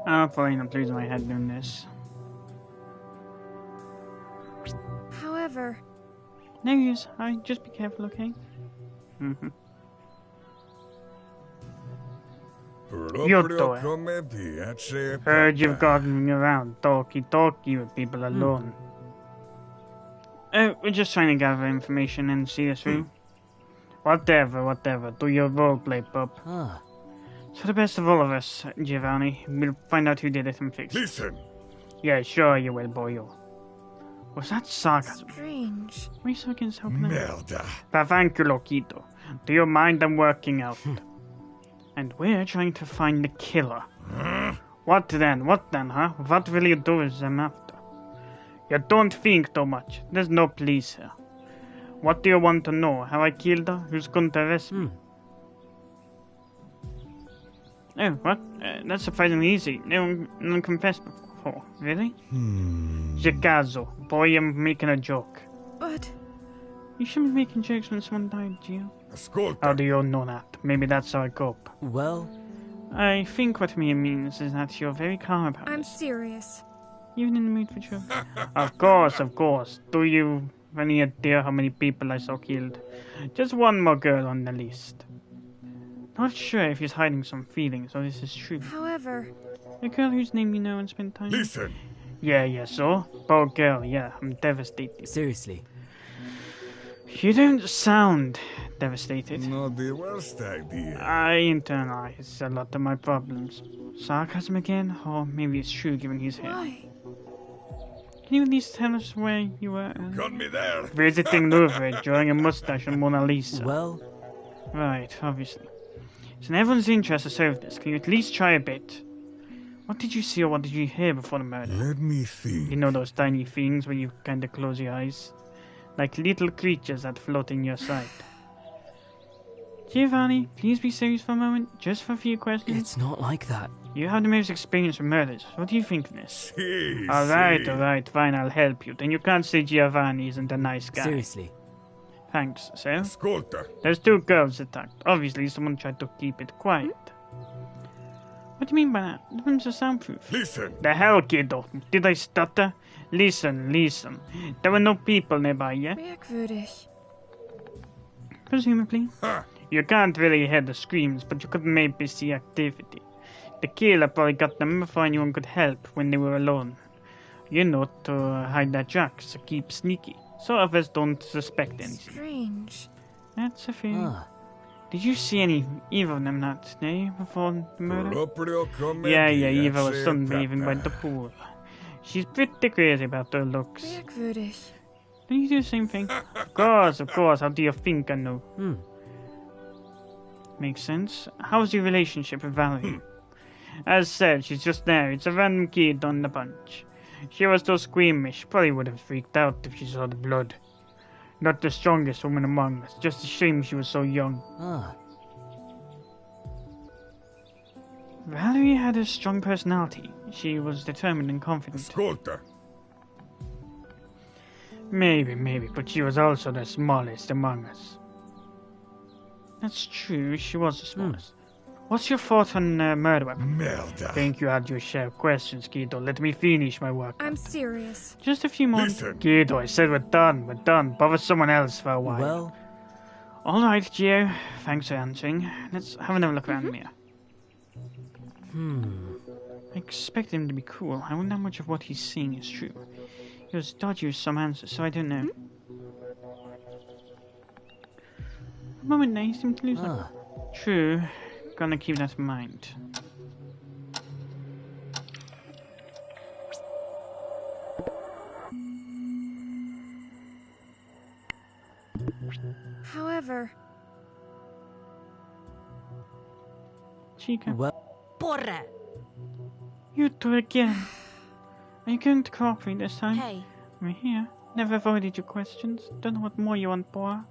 I'll probably not lose my head doing this. However... No use. Just be careful, okay? Mm-hmm. Giotto. Heard you've gotten around talkie with people alone. We're just trying to gather information and see us through. Whatever. Do your roleplay, pup. For the best of all of us, Giovanni, we'll find out who did it and fix it. Listen! Yeah, sure you will, boyo. Was that sarcasm? Strange. Were you so against helping Merda. Thank you, Loquito. Do you mind I'm working out? And we're trying to find the killer. What then, huh? What will you do with them after? You don't think too much. There's no police here. What do you want to know? How I killed her? Who's going to arrest me? Oh, what? That's surprisingly easy. No one confessed before. Really? Chicago. Boy, I'm making a joke. But... You shouldn't be making jokes when someone died, Gio. Ascolta. How do you know that? Maybe that's how I cope. Well... I think what Mia means is that you're very calm about I'm this. serious. Even in the mood for joke. Of course. Do you have any idea how many people I saw killed? Just one more girl on the list. Not sure if he's hiding some feelings or this is true. However... A girl whose name you know and spent time with? Listen! Yeah, so? Poor girl, yeah, I'm devastated. Seriously. You don't sound devastated. Not the worst idea. I internalize a lot of my problems. Sarcasm again? Or maybe it's true given he's here. Why? Can you at least tell us where you were? Got me there! Visiting Louvre, drawing a mustache on Mona Lisa. Well... Right, obviously. It's in everyone's interest to solve this. Can you at least try a bit? What did you see or what did you hear before the murder? Let me think. You know those tiny things where you kinda close your eyes? Like little creatures that float in your sight. Giovanni, please be serious for a moment, just for a few questions. It's not like that. You have the most experience with murders. What do you think of this? Si, Alright, fine, I'll help you. Then you can't say Giovanni isn't a nice guy. Seriously. Thanks, so? Ascolta. There's 2 girls attacked. Obviously, someone tried to keep it quiet. What do you mean by that? The rooms are soundproof. Listen. The hell, kiddo? Did I stutter? Listen. There were no people nearby, yeah? Merkwürdig. Presumably. Ha. You can't really hear the screams, but you could maybe see activity. The killer probably got them before anyone could help when they were alone. You know, to hide their tracks, to keep sneaky. So others don't suspect anything. Strange. That's a feeling. Did you see either of them that day before the murder? Proprio come Yeah, Eva was sunbathing by piace. the pool. She's pretty crazy about her looks. Merkwürdig. Don't you do the same thing? Of course. How do you think I know? Makes sense. How's your relationship with Valerie? As said, she's just there. It's a random kid on the bunch. She was so squeamish, probably would have freaked out if she saw the blood. Not the strongest woman among us. Just a shame she was so young. Valerie had a strong personality. She was determined and confident. Ascolta. Maybe, but she was also the smallest among us. That's true, she was the smallest. What's your thought on murder weapon? Merda. Think you had your share of questions, Guido. Let me finish my work. I'm serious. Just a few more. Listen. Guido, I said we're done. Bother someone else for a while. Well... Alright, Gio. Thanks for answering. Let's have another look around here. I expect him to be cool. I wonder how much of what he's seeing is true. He was dodgy with some answers, so I don't know. A moment now, he seemed to lose it. True. Gonna keep that in mind. However... Chica. Well... Porra! You two again. Are you going to cooperate this time? Hey, I'm here. Never avoided your questions. Don't know what more you want, Bora.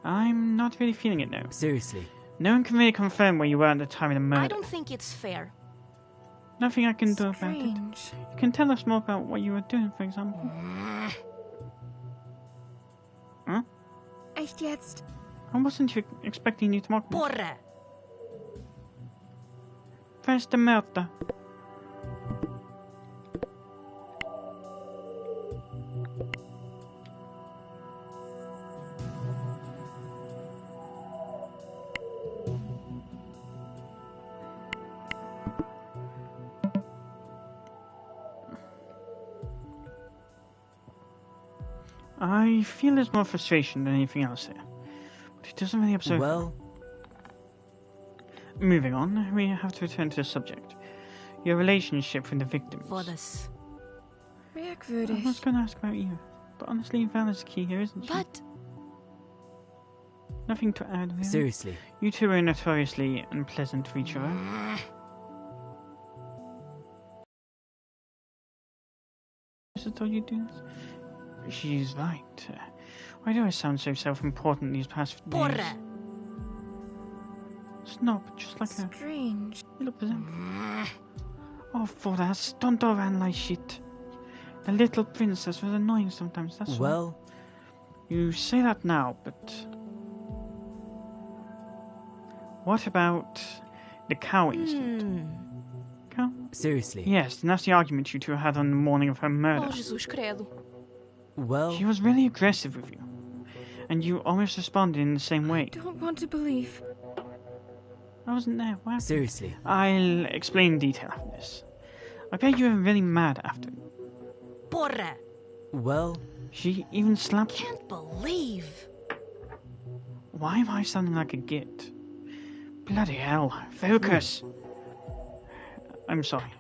I'm not really feeling it now. Seriously. No one can really confirm where you were at the time of the murder. I don't think it's fair. Nothing I can do about it. Strange. You can tell us more about what you were doing, for example. Huh? Echt jetzt? I wasn't expecting you to mock me. Porra! First the murder. I feel there's more frustration than anything else here. But it doesn't really observe. Well, Moving on, we have to return to the subject. Your relationship with the victims. for this. I was Merkwürdig. going to ask about you, but honestly, Val is key here, isn't she? But Nothing to add, really. seriously, You two are notoriously unpleasant for each other. Is it all you do this? She's right. Why do I sound so self-important these past days? porra. Snob, just like a Strange. little present. Oh, for that, don't overanalyze shit. The little princess was annoying sometimes, that's all. Well, You say that now, but... What about the cow incident? Cow? seriously. Yes, the nasty argument you two had on the morning of her murder. Oh, Jesus credo. Well, She was really aggressive with you. And you almost responded in the same way. Don't want to believe. I wasn't there, what happened? seriously. I'll explain in detail after this. I bet you were really mad after. Porra. Well, She even slapped you. can't believe. Why am I sounding like a git? Bloody hell. Focus! I'm sorry.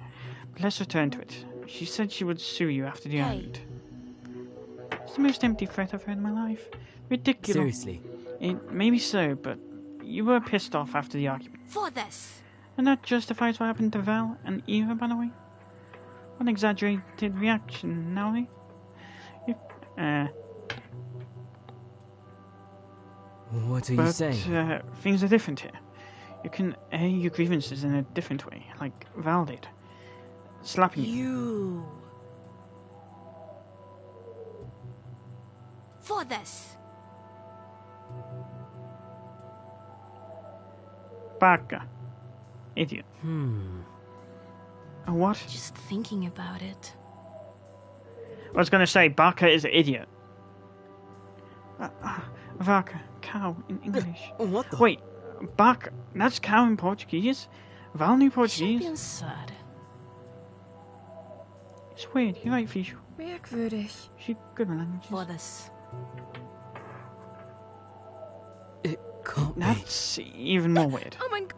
But let's return to it. She said she would sue you after the Hey. argument. It's the most empty threat I've heard in my life. Ridiculous. Seriously. It may be so, but you were pissed off after the argument. For this. And that justifies what happened to Val and Eva, by the way. What an exaggerated reaction, now, eh? What are you But saying? things are different here. You can air your grievances in a different way, like Val did. Slapping you. You. For this. Baka. Idiot. A what? Just thinking about it. I was going to say, Baka is an idiot. Vaca, cow in English. What the? Wait, Baka, that's cow in Portuguese? Val knew Portuguese? Pensar. It's weird, you're right, Fishu. Merkwürdig. She's good with languages. For this. It can't be. That's even more weird. Oh my god.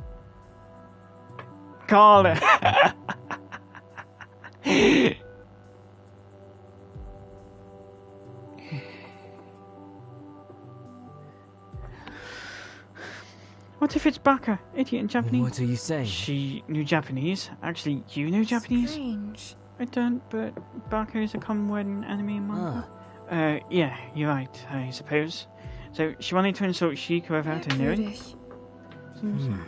Carla. What if it's Baka, idiot in Japanese? What are you saying? She knew Japanese. Actually, you knew Japanese? Strange. I don't, but Baka is a common word in anime and manga. Yeah, you're right, I suppose. So, she wanted to insult Shiko without her knowing? Merkwürdig.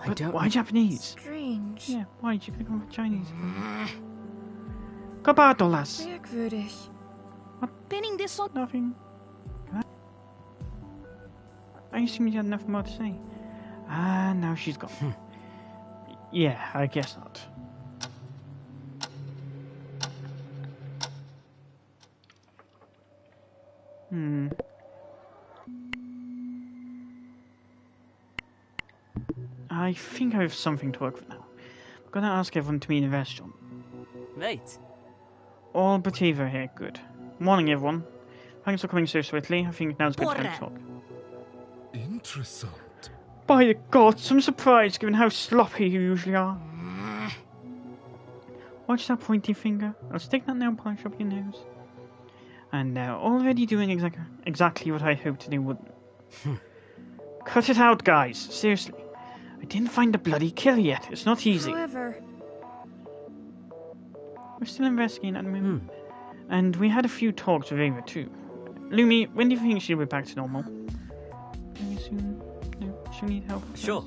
I But don't. why Japanese? Strange. Yeah, why? She could come from Chinese. Kabatolas! Merkwürdig. Pinning this on. Nothing. I assumed you had nothing more to say. Ah, now she's gone. Yeah, I guess not. I think I have something to work with now. I'm gonna ask everyone to meet in the restaurant. Wait. All but Eva here, good. Morning, everyone. Thanks for coming so swiftly. I think now's a good time to Porra. talk. Interessant. By the gods, I'm surprised given how sloppy you usually are. Watch that pointy finger. I'll stick that nail polish up your nose. And they're already doing exactly what I hoped they wouldn't. Cut it out, guys. Seriously. I didn't find the bloody killer yet. It's not easy. However, We're still investigating at the moment. And we had a few talks with Ava too. Lumi, when do you think she'll be back to normal? Very soon? No, she'll need help. Sure.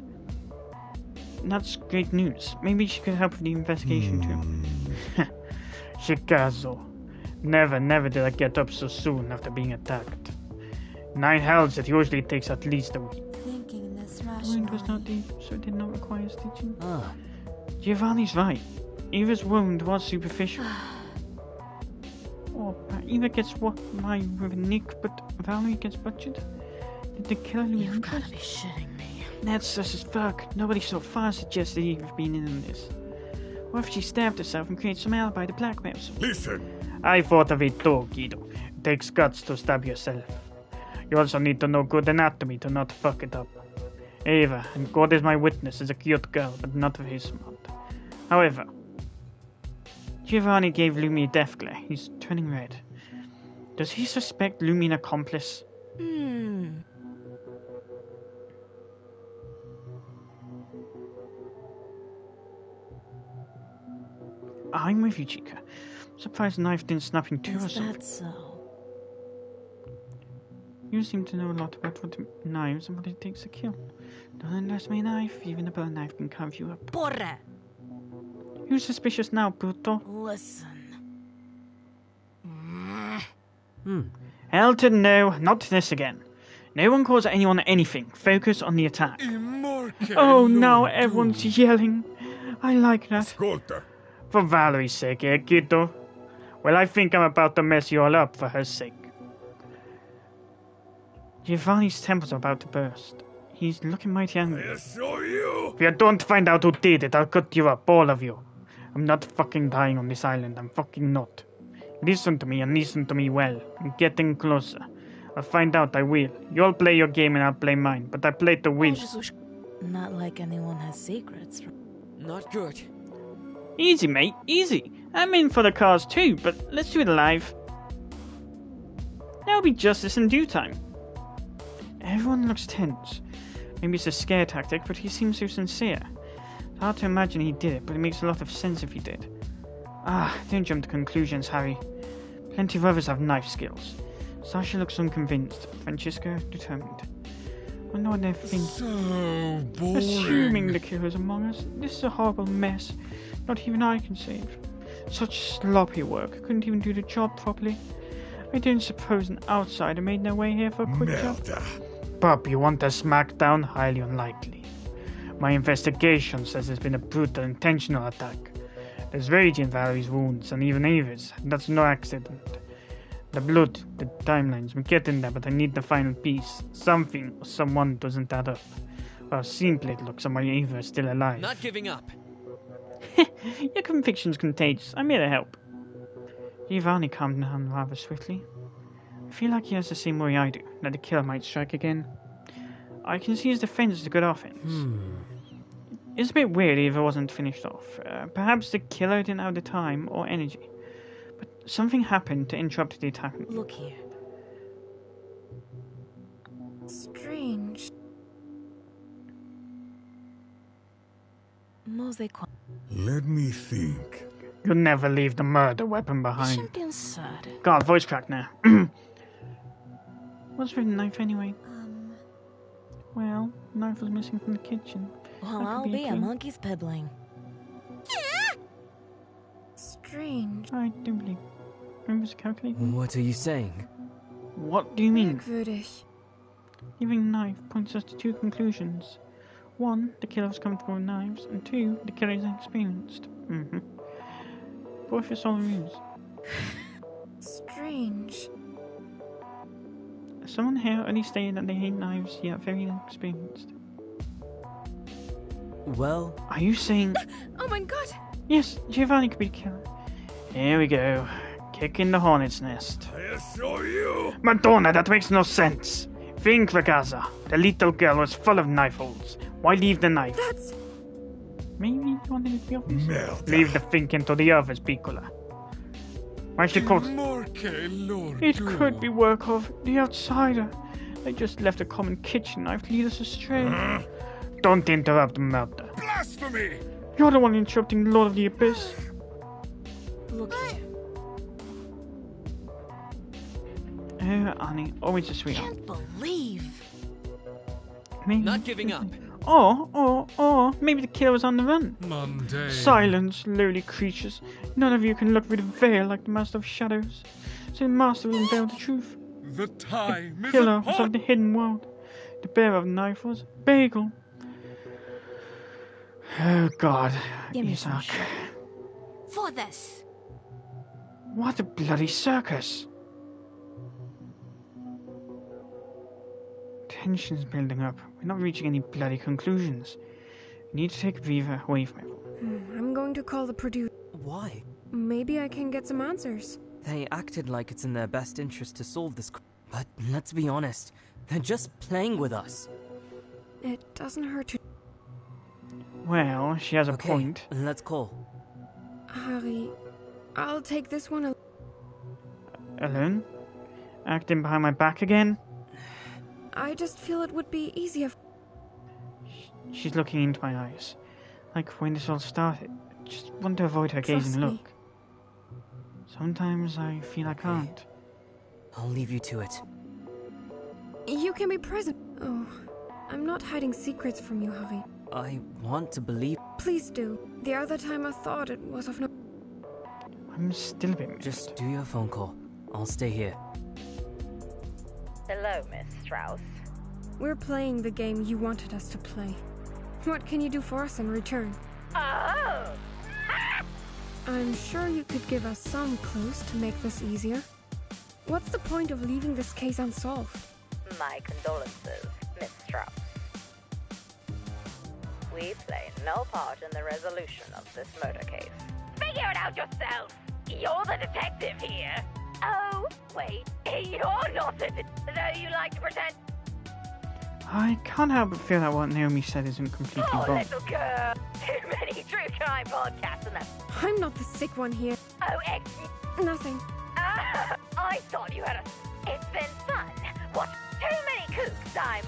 That's great news. Maybe she could help with the investigation too. Shikazo. Never did I get up so soon after being attacked. 9 hells, it usually takes at least a week. thinking this The wound was rationally. not deep, so it did not require stitching. Ah. Giovanni's right. Eva's wound was superficial. Oh, Eva gets what my with a nick, but Valerie gets butchered? Did the killer lose You've gotta interest? be shitting me. That's sus as fuck. Nobody so far suggested Eva's been in on this. What if she stabbed herself and created some alibi to blackmail someone? Listen. I thought of it too, Guido. takes guts to stab yourself. You also need to know good anatomy to not fuck it up. Ava, and God is my witness, is a cute girl, but not very smart. However, Giovanni gave Lumi a death glare. He's turning red. Does he suspect Lumi an accomplice? I'm with you, Chica. Surprised Knife didn't snap in two or Is something. that so? You seem to know a lot about what knives and what it takes to kill. Don't underestimate a knife, even a blunt knife can carve you up. Porra! Who's suspicious now, puto? Listen. Hell to no, not this again. No one calls anyone anything. Focus on the attack. Oh, now everyone's yelling. I like that. Ascolta. For Valerie's sake, eh, kiddo? Well, I think I'm about to mess you all up for her sake. Giovanni's temples are about to burst. He's looking mighty angry. I saw you. If you don't find out who did it, I'll cut you up, all of you. I'm not fucking dying on this island, I'm fucking not. Listen to me, and listen to me well. I'm getting closer. I'll find out, I will. You'll play your game and I'll play mine, but I play to win. Not like anyone has secrets. Not good. Easy, mate, easy. I'm in for the cause too, but let's do it live. There'll be justice in due time. Everyone looks tense. Maybe it's a scare tactic, but he seems so sincere. It's hard to imagine he did it, but it makes a lot of sense if he did. Don't jump to conclusions, Harry. Plenty of others have knife skills. Sasha looks unconvinced. Francesca, determined. I know what they're thinking. So boring. Assuming the killer's among us. This is a horrible mess. Not even I can save. Such sloppy work. Couldn't even do the job properly. I don't suppose an outsider made their way here for a quick job. Merda. Pup, you want a smackdown? Highly unlikely. My investigation says there's been a brutal, intentional attack. There's rage in Valerie's wounds, and even Ava's. That's no accident. The blood, the timelines, we're getting there, but I need the final piece. Something or someone doesn't add up. Or simply it looks like my Ava is still alive. Not giving up. Your conviction's contagious. I'm here to help. Giovanni calmed down rather swiftly. I feel like he has the same worry I do, that the killer might strike again. I can see his defense is a good offense. It's a bit weird if it wasn't finished off. Perhaps the killer didn't have the time or energy. But something happened to interrupt the attack. Look here. Strange. Let me think. You'll never leave the murder weapon behind. Pensare. God, voice crack now. What's with the knife anyway? Well, the knife was missing from the kitchen. Well, That could I'll be a be a clue. monkey's pebbling. Strange. I do believe. Remember to calculate? What are you saying? What do you mean? Merkwürdig. Leaving the knife points us to two conclusions. One, the killer was comfortable with knives, and two, the killer is inexperienced. Both are solid ruse. Strange. Someone here only stated that they hate knives, yet very inexperienced. Well, Are you saying... Oh my god! Yes, Giovanni could be the killer. Here we go. Kicking the hornet's nest. I saw you. Madonna, that makes no sense. Think, Ragazza. The little girl was full of knife holes. Why leave the knife? That's... Maybe you wanted it to be obvious. Merda. Leave the thinking to the others, Piccola. Why she calls... It could be work of the outsider. They just left a common kitchen knife to lead us astray. Don't interrupt, murder. Blasphemy. You're the one interrupting the Lord of the Abyss. Look here. Oh, Annie, always a sweetheart. Can't believe. Maybe. not giving up. Or maybe the killer was on the run. Mundane. Silence, lowly creatures. None of you can look through the veil like the Master of Shadows. So the Master will unveil the truth. The time is Killer was upon. of the hidden world. The bearer of the knife was Bagel. Oh God, Give me some Isaac. For this. What a bloody circus! Tension's building up. We're not reaching any bloody conclusions. We need to take Viva away from everyone. I'm going to call the producer. Why? Maybe I can get some answers. They acted like it's in their best interest to solve this. But let's be honest, they're just playing with us. It doesn't hurt to... Well, she has a Okay, point. let's call. Harry, I'll take this one. Alone? Acting behind my back again? I just feel it would be easier. She's looking into my eyes. Like when this all started. I just want to avoid her Trust gazing me. look. Sometimes I feel I can't. I'll leave you to it. You can be present. Oh, I'm not hiding secrets from you, Harry. I want to believe. Please do. The other time I thought it was of no... I'm still a bit mixed. Just do your phone call. I'll stay here. Hello, Miss Strauss. We're playing the game you wanted us to play. What can you do for us in return? Oh! I'm sure you could give us some clues to make this easier. What's the point of leaving this case unsolved? My condolences, Miss Strauss. We play no part in the resolution of this murder case. Figure it out yourself! You're the detective here! Oh, wait, you're not the though you like to pretend. I can't help but feel that what Naomi said isn't completely Oh, wrong. little girl! Too many true crime podcasts and that. I'm not the sick one here. Oh, Nothing. I thought you had a... It's been fun. Watch too many kooks. I'm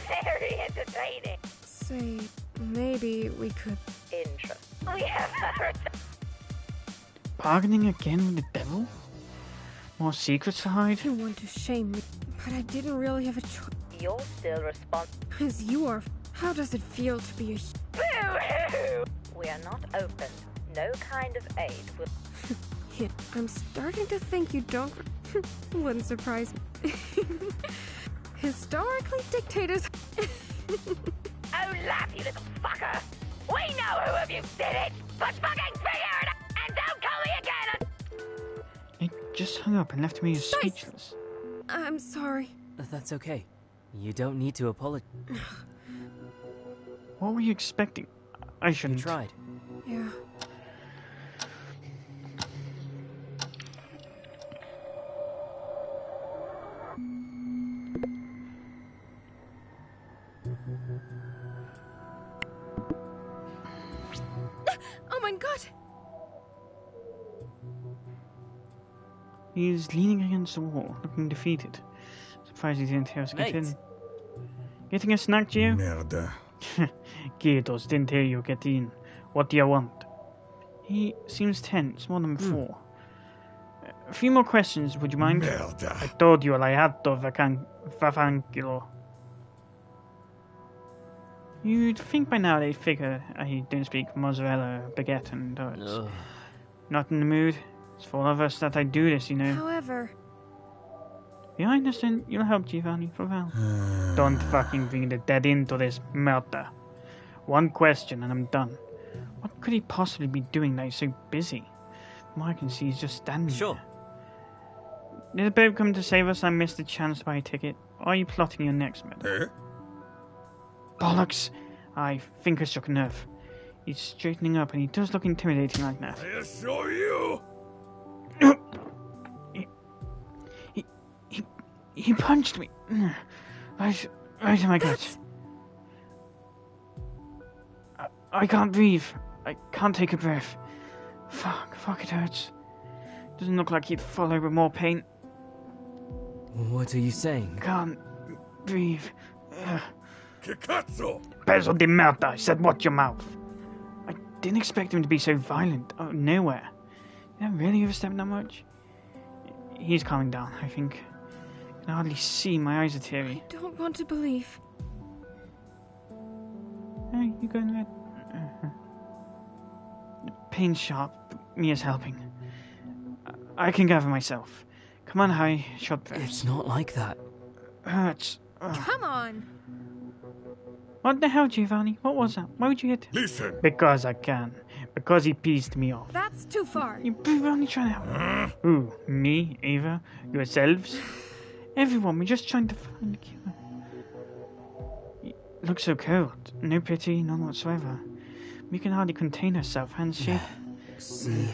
very entertaining. Say, maybe we could... Interest. We have heard... Bargaining again with the devil? More secrets to hide? I want to shame me, but I didn't really have a choice. You're still responsible. As you are. How does it feel to be a... Boo-hoo! We are not open. No kind of aid will... hit? I'm starting to think you don't... Wouldn't surprise me. Historically, dictators... Oh, laugh, you little fucker! We know who of you did it! But fucking figure it out! And don't call me again! It just hung up and left me as speechless. I'm sorry. That's okay. You don't need to apologize. What were you expecting? I You shouldn't. tried. Yeah. Oh my god! He's leaning against the wall, looking defeated. Surprised he didn't hear us get Mate. in. Getting a snack, Gio? Merda. Gytos, didn't hear you get in. What do you want? He seems tense, more than before. A few more questions, would you mind? I Merda. told you I had to vaffanculo. You'd think by now they'd figure I don't speak mozzarella, baguette, and donuts. Ugh. Not in the mood. It's for all of us that I do this, you know. However, Behind us, then you'll help Giovanni for Val. Don't fucking bring the dead into this murder. One question and I'm done. What could he possibly be doing that he's so busy? From what I can see, he's just standing Sure. there. Did the boat come to save us? I missed the chance to buy a ticket. Or are you plotting your next murder? Eh? Bollocks! I think I struck a nerve. He's straightening up and he does look intimidating like that. I assure you. He punched me. Right in my gut. I can't breathe. I can't take a breath. Fuck, it hurts. Doesn't look like he'd follow with more pain. What are you saying? Can't breathe. Che cazzo? Peso di merda, I said watch your mouth. I didn't expect him to be so violent out of nowhere. Did I really overstep that much? He's calming down, I think. I can hardly see, my eyes are teary. I don't want to believe. Hey, you going red? The pain's sharp, but Mia's helping. I can gather myself. Come on, Harry, shot first. It's not like that. Hurts. Ugh. Come on! What the hell, Giovanni? What was that? Why would you hit? Listen. Because I can. Because he pissed me off. That's too far. You were only trying to help. Who? Me? Ava? Yourselves? Everyone, we're just trying to find a cure. You look so cold. No pity, none whatsoever. We can hardly contain herself, hands shaking. See?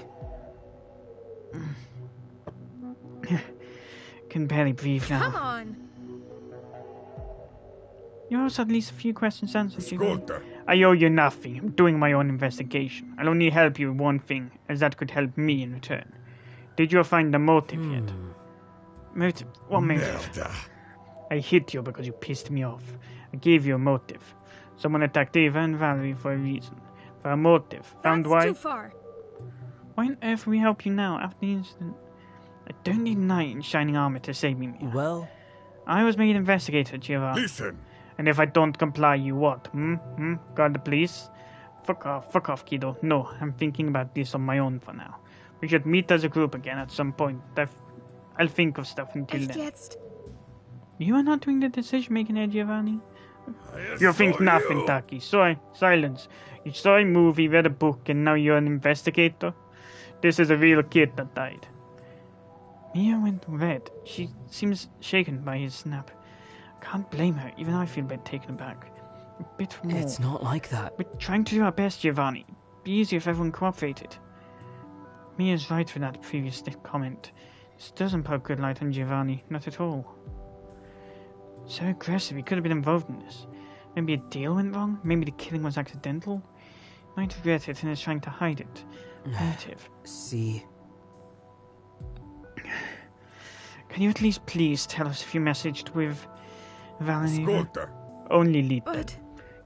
can barely breathe now. Come on. You also at least a few questions answered, Giovanni. Ascolta. I owe you nothing. I'm doing my own investigation. I'll only help you with one thing, as that could help me in return. Did you find the motive yet? Motive? What motive? Merda. I hit you because you pissed me off. I gave you a motive. Someone attacked Ava and Valerie for a reason. For a motive. Found That's why? too far. Why on earth will we help you now, after the incident? I don't need knight in shining armor to save me. Mia. Well, I was made investigator, Giovanni. Listen. And if I don't comply, you what? Guard the police? Fuck off, kiddo. No, I'm thinking about this on my own for now. We should meet as a group again at some point. I'll think of stuff until Echt then. jetzt? You are not doing the decision-making here, Giovanni. I You think saw nothing, you. Taki. Silence. You saw a movie, read a book, and now you're an investigator? This is a real kid that died. Mia went red. She seems shaken by his snap. Can't blame her. Even I feel a bit taken aback. A bit more. it's not like that. We're trying to do our best, Giovanni. Be easier if everyone cooperated. Mia's right for that previous comment. This doesn't put a good light on Giovanni. Not at all. So aggressive. He could have been involved in this. Maybe a deal went wrong? Maybe the killing was accidental? Might regret it and is trying to hide it. Motive. See, Can you at least please tell us if you messaged with Valerie? Ascolta. Only lead them. But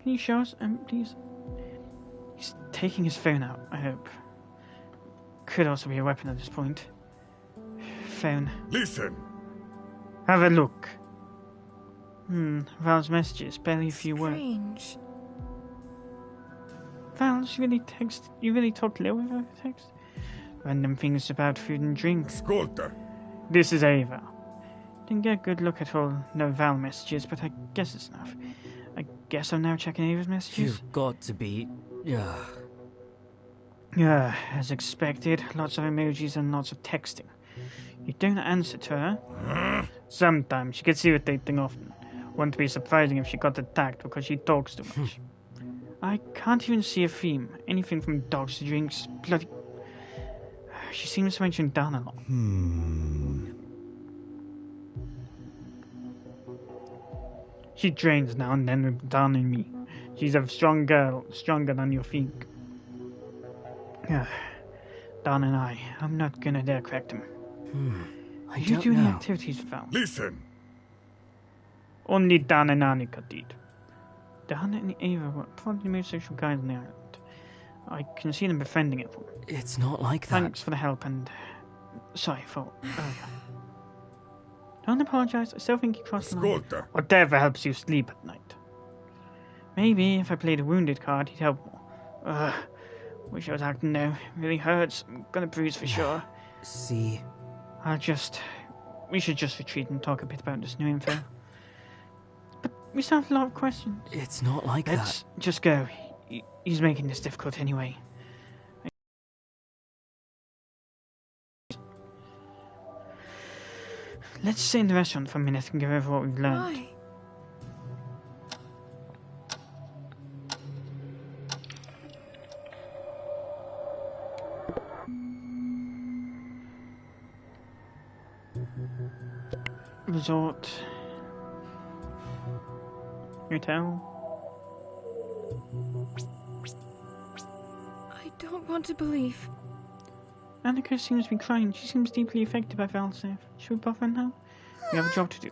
Can you show us, please? He's taking his phone out, I hope. Could also be a weapon at this point. Phone. Listen. Have a look. Val's messages, barely a few words. strange. Val, you really talked little with her text? Random things about food and drink. Ascolta. This is Ava. Didn't get a good look at all no Val messages, but I guess it's enough. I guess I'm now checking Ava's messages. you've got to be. Yeah, as expected, lots of emojis and lots of texting. You don't answer to her. Sometimes she gets irritating often. Wouldn't be surprising if she got attacked because she talks too much. I can't even see a theme. Anything from dogs to drinks. Bloody. She seems to mention Dan a lot. She trains now and then with Dan and me. She's a strong girl, stronger than you think. Dan and I'm not gonna dare correct him. I Did you don't do any know. activities with Val? Listen. Only Dan and Annika did. Dan and Ava were probably the most social guys on the island. I can see them befriending everyone. It's not like that. Thanks for the help and... sorry for earlier. Don't apologize, I still think you crossed the line. Ascolta. Whatever helps you sleep at night. Maybe if I played a wounded card, he'd help more. Wish I was acting now. Really hurts. I'm gonna bruise for sure. See, We should just retreat and talk a bit about this new info. But we still have a lot of questions. it's not like Let's just go. He's making this difficult anyway. Let's sit in the restaurant for a minute and go over what we've learned. Why? Resort. Hotel. I don't want to believe. Annika seems to be crying. She seems deeply affected by Val's death. Should we bother her now? We have a job to do.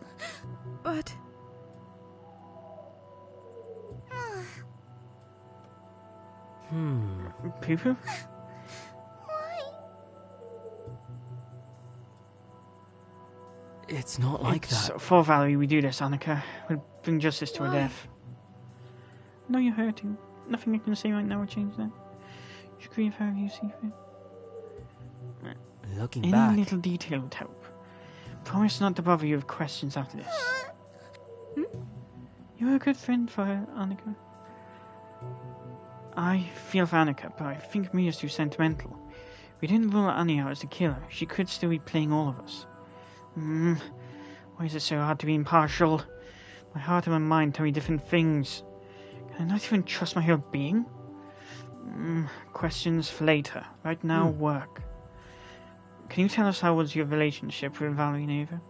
But Poo-poo? It's not like It's that. for Valerie we do this, Annika. We'll bring justice to her Why? death. No, you're hurting. Nothing I can say right now will change that. You grieve however you see fit. Looking Any back, little detail would help. Promise not to bother you with questions after this. You're a good friend for her, Annika. I feel for Annika, but I think Mia's too sentimental. We didn't rule Annie out as the killer. She could still be playing all of us. Why is it so hard to be impartial? My heart and my mind tell me different things. Can I not even trust my whole being? Questions for later. Right now, work. Can you tell us how was your relationship with Valerie and Ava?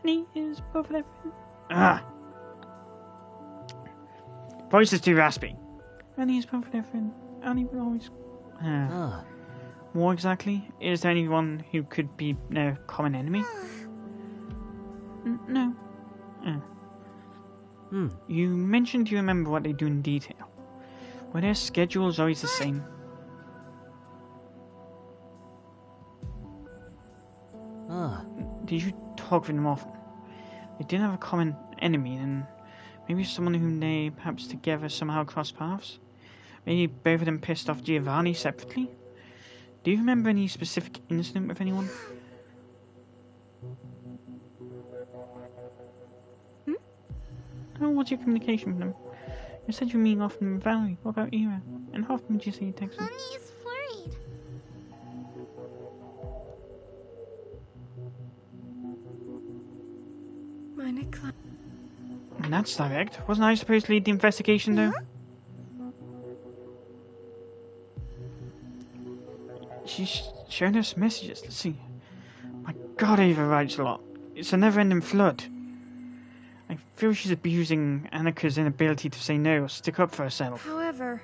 Annie is both of their friends. Ah! Voice is too raspy. Annie is both of their friends. Annie will always... Ah. More exactly, is there anyone who could be their common enemy? No. You mentioned you remember what they do in detail. Were their schedules always the same? Ah. Did you talk with them often? They didn't have a common enemy, and maybe someone whom they perhaps together somehow crossed paths? Maybe both of them pissed off Giovanni separately? Do you remember any specific incident with anyone? Oh, what's your communication with them? You said you meet often with Valerie. What about Ira? And how often did you say you text her? Honey is flurried. Meine Kleine. And that's direct. Wasn't I supposed to lead the investigation, though? She's showing us messages. Let's see. My God, Ava writes a lot. It's a never-ending flood. I feel she's abusing Annika's inability to say no or stick up for herself. However,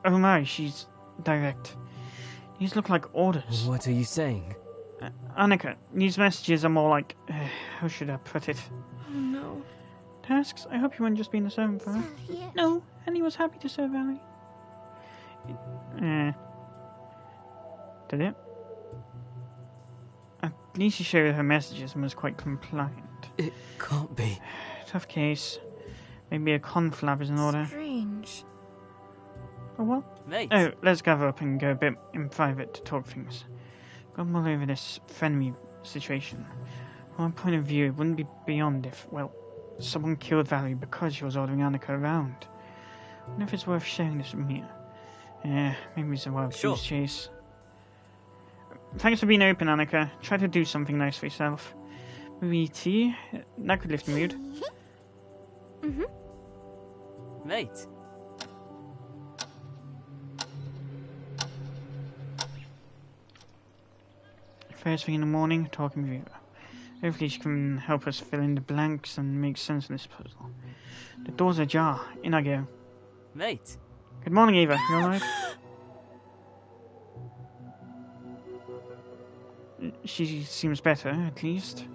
Oh my, she's direct. These look like orders. What are you saying? Annika, these messages are more like... how should I put it? oh no. Tasks? I hope you weren't just being a servant for her. Yeah. No, Annie was happy to serve Valerie. Did it? At least she showed her messages and was quite compliant. It can't be. Tough case. Maybe a conflab is in order. Strange. Oh, what? Mate. Oh, let's gather up and go a bit in private to talk things. Got mull over this frenemy situation. From my point of view, it wouldn't be beyond if, well, someone killed Valerie because she was ordering Annika around. I wonder if it's worth sharing this with Mia. Maybe it's a wild goose chase. Thanks for being open, Annika. Try to do something nice for yourself. Maybe tea? That could lift the mood. Mate. First thing in the morning, talking with Eva. Hopefully she can help us fill in the blanks and make sense of this puzzle. The door's ajar. In I go. Mate. Good morning, Eva. You alright? She seems better, at least.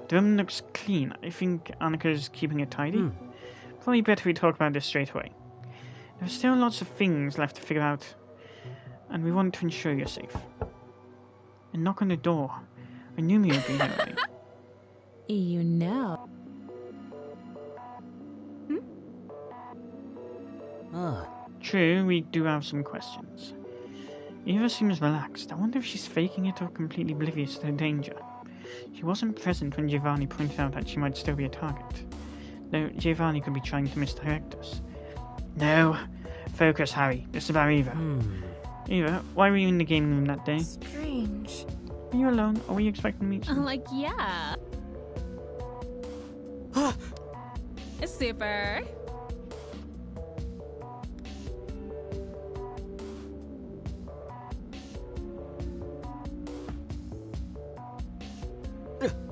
The room looks clean. I think Annika's keeping it tidy. Probably better we talk about this straight away. There are still lots of things left to figure out, and we want to ensure you're safe. And knock on the door. I knew Mia would be here, right? You know. Ah. True, we do have some questions. Eva seems relaxed. I wonder if she's faking it or completely oblivious to the danger. She wasn't present when Giovanni pointed out that she might still be a target. Though Giovanni could be trying to misdirect us. No. Focus, Harry. This is about Eva. Eva, why were you in the gaming room that day? Strange. Were you alone, or were you expecting to meet someone? Like, yeah. Super.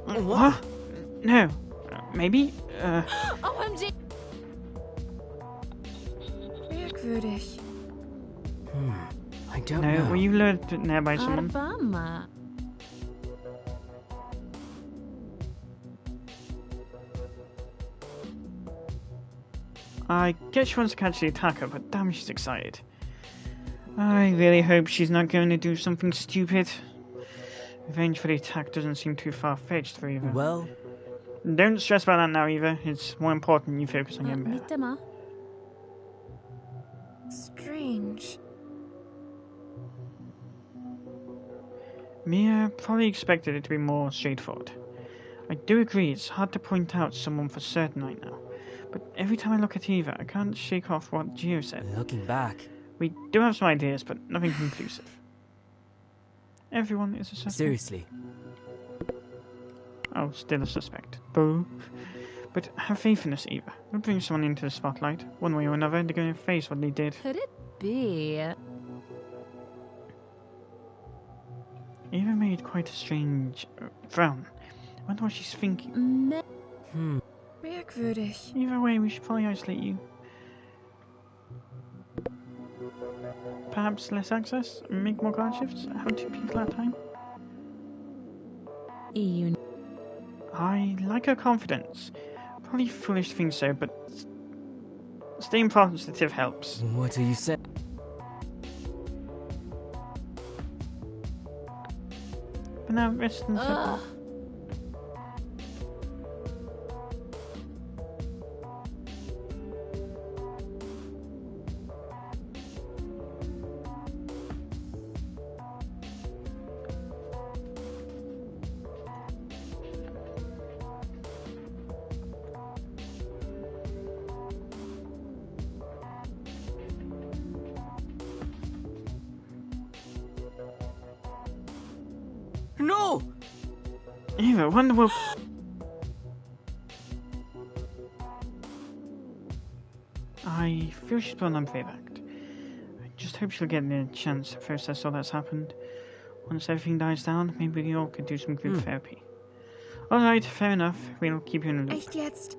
What? No. Maybe? OMG. Merkwürdig. I don't No, know. were you lured there by someone? Arbama. I guess she wants to catch the attacker, but damn, she's excited. I really hope she's not going to do something stupid. Revenge for the attack doesn't seem too far-fetched for Eva. Well, Don't stress about that now, Eva. It's more important you focus on getting better. Mitema. Strange. Mia probably expected it to be more straightforward. I do agree it's hard to point out someone for certain right now. But every time I look at Eva, I can't shake off what Gio said. looking back. We do have some ideas, but nothing conclusive. Everyone is a suspect. Seriously. Oh, still a suspect. Boo. But have faith in us, Eva. We'll bring someone into the spotlight. One way or another, they're going to face what they did. Could it be? made quite a strange frown. I wonder what she's thinking. Merkwürdig. Either way, we should probably isolate you. Perhaps less access? Make more guard shifts? Have 2 people at a time? You I like her confidence. Probably foolish to think so, but staying positive helps. What are you saying? But now, rest and Ugh. No! Eva, wonderful. I feel she's put an unfair act. I just hope she'll get the chance to process all that's happened. Once everything dies down, maybe we all could do some group therapy. Alright, fair enough. We'll keep you in the loop. Echt jetzt?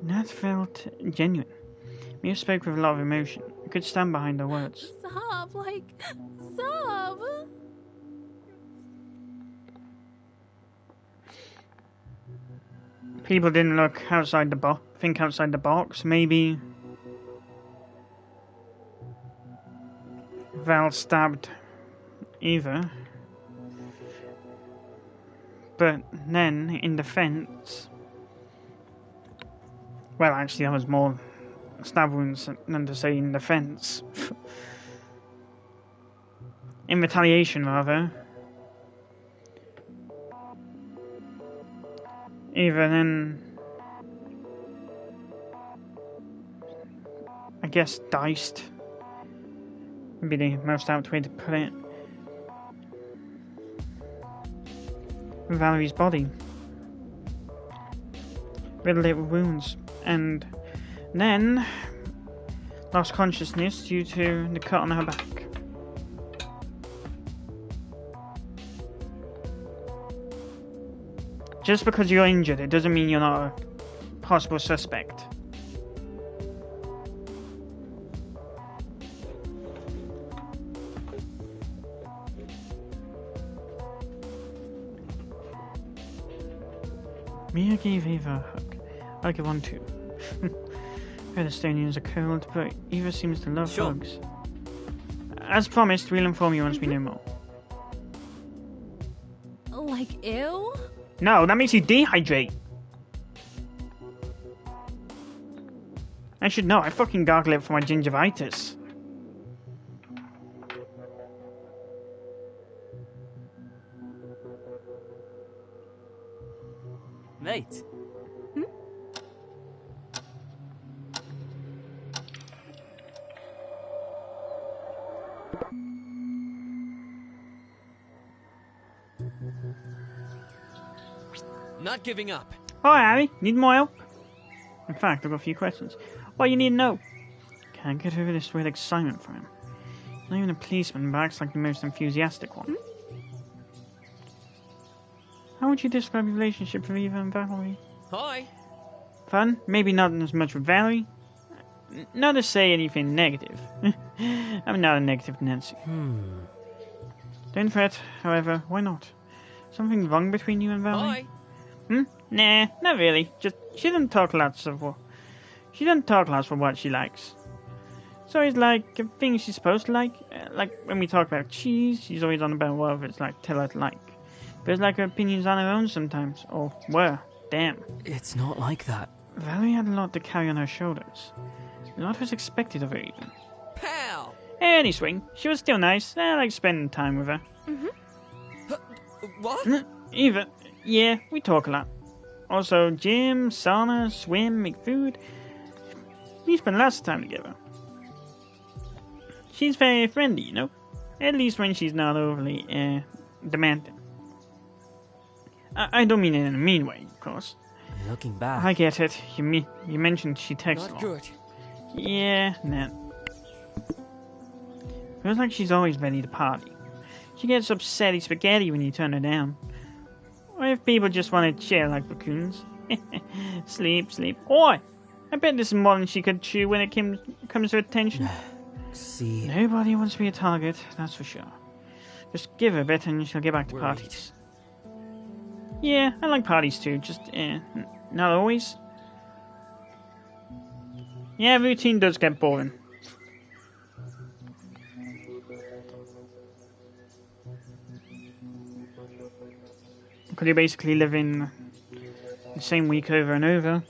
That felt genuine. Mia spoke with a lot of emotion. I could stand behind her words. Sob, like, sob. People didn't look outside the box. Think outside the box. Maybe Val stabbed Eva. But then, in defense... Well, actually, that was more stab wounds than to say in defense. In retaliation, rather. Eva then, I guess, diced. Would be the most apt way to put it. Valerie's body. Riddled it with wounds. And then lost consciousness due to the cut on her back. Just because you're injured, it doesn't mean you're not a possible suspect. Mia gave Eva a hug. I'll give one too. Heard Estonians are cold, but Eva seems to love hugs. As promised, we'll inform you once we know more. Like, ew? No, that makes you dehydrate. I should know, I fucking gargle it for my gingivitis. Mate. Not giving up. Hi, Harry. Need more help? In fact, I've got a few questions. What you need to know? Can't get over this weird excitement for him. Not even a policeman, but acts like the most enthusiastic one. How would you describe your relationship with Eva and Valerie? Hi. Fun? Maybe not as much with Valerie? Not to say anything negative. I'm not a negative Nancy. Don't fret, however, why not? Something wrong between you and Valerie? Hi. Nah, not really. Just she doesn't talk lots for what she likes. So it's like things she's supposed to like. Like when we talk about cheese, she's always on about whatever it's like tell her to like. But it's like her opinions on her own sometimes. Or were. Damn. It's not like that. Valerie had a lot to carry on her shoulders. A lot was expected of her even. Pal. Any swing. She was still nice. I like spending time with her. What? Eva, yeah, we talk a lot. Also, gym, sauna, swim, make food. We spend lots of time together. She's very friendly, you know? At least when she's not overly, demanding. I don't mean it in a mean way, of course. Looking back. I get it. You mentioned she texts a Not lot. good. Yeah, nah. Feels like she's always ready to party. She gets upsetty spaghetti when you turn her down. Or if people just want to chill like raccoons. Sleep, sleep. Oi! I bet this is more than she could chew when it comes to attention. See. Nobody wants to be a target, that's for sure. Just give her a bit and she'll get back to Worried. parties. Yeah, I like parties too, just not always. Yeah, routine does get boring. Because you basically live in the same week over and over.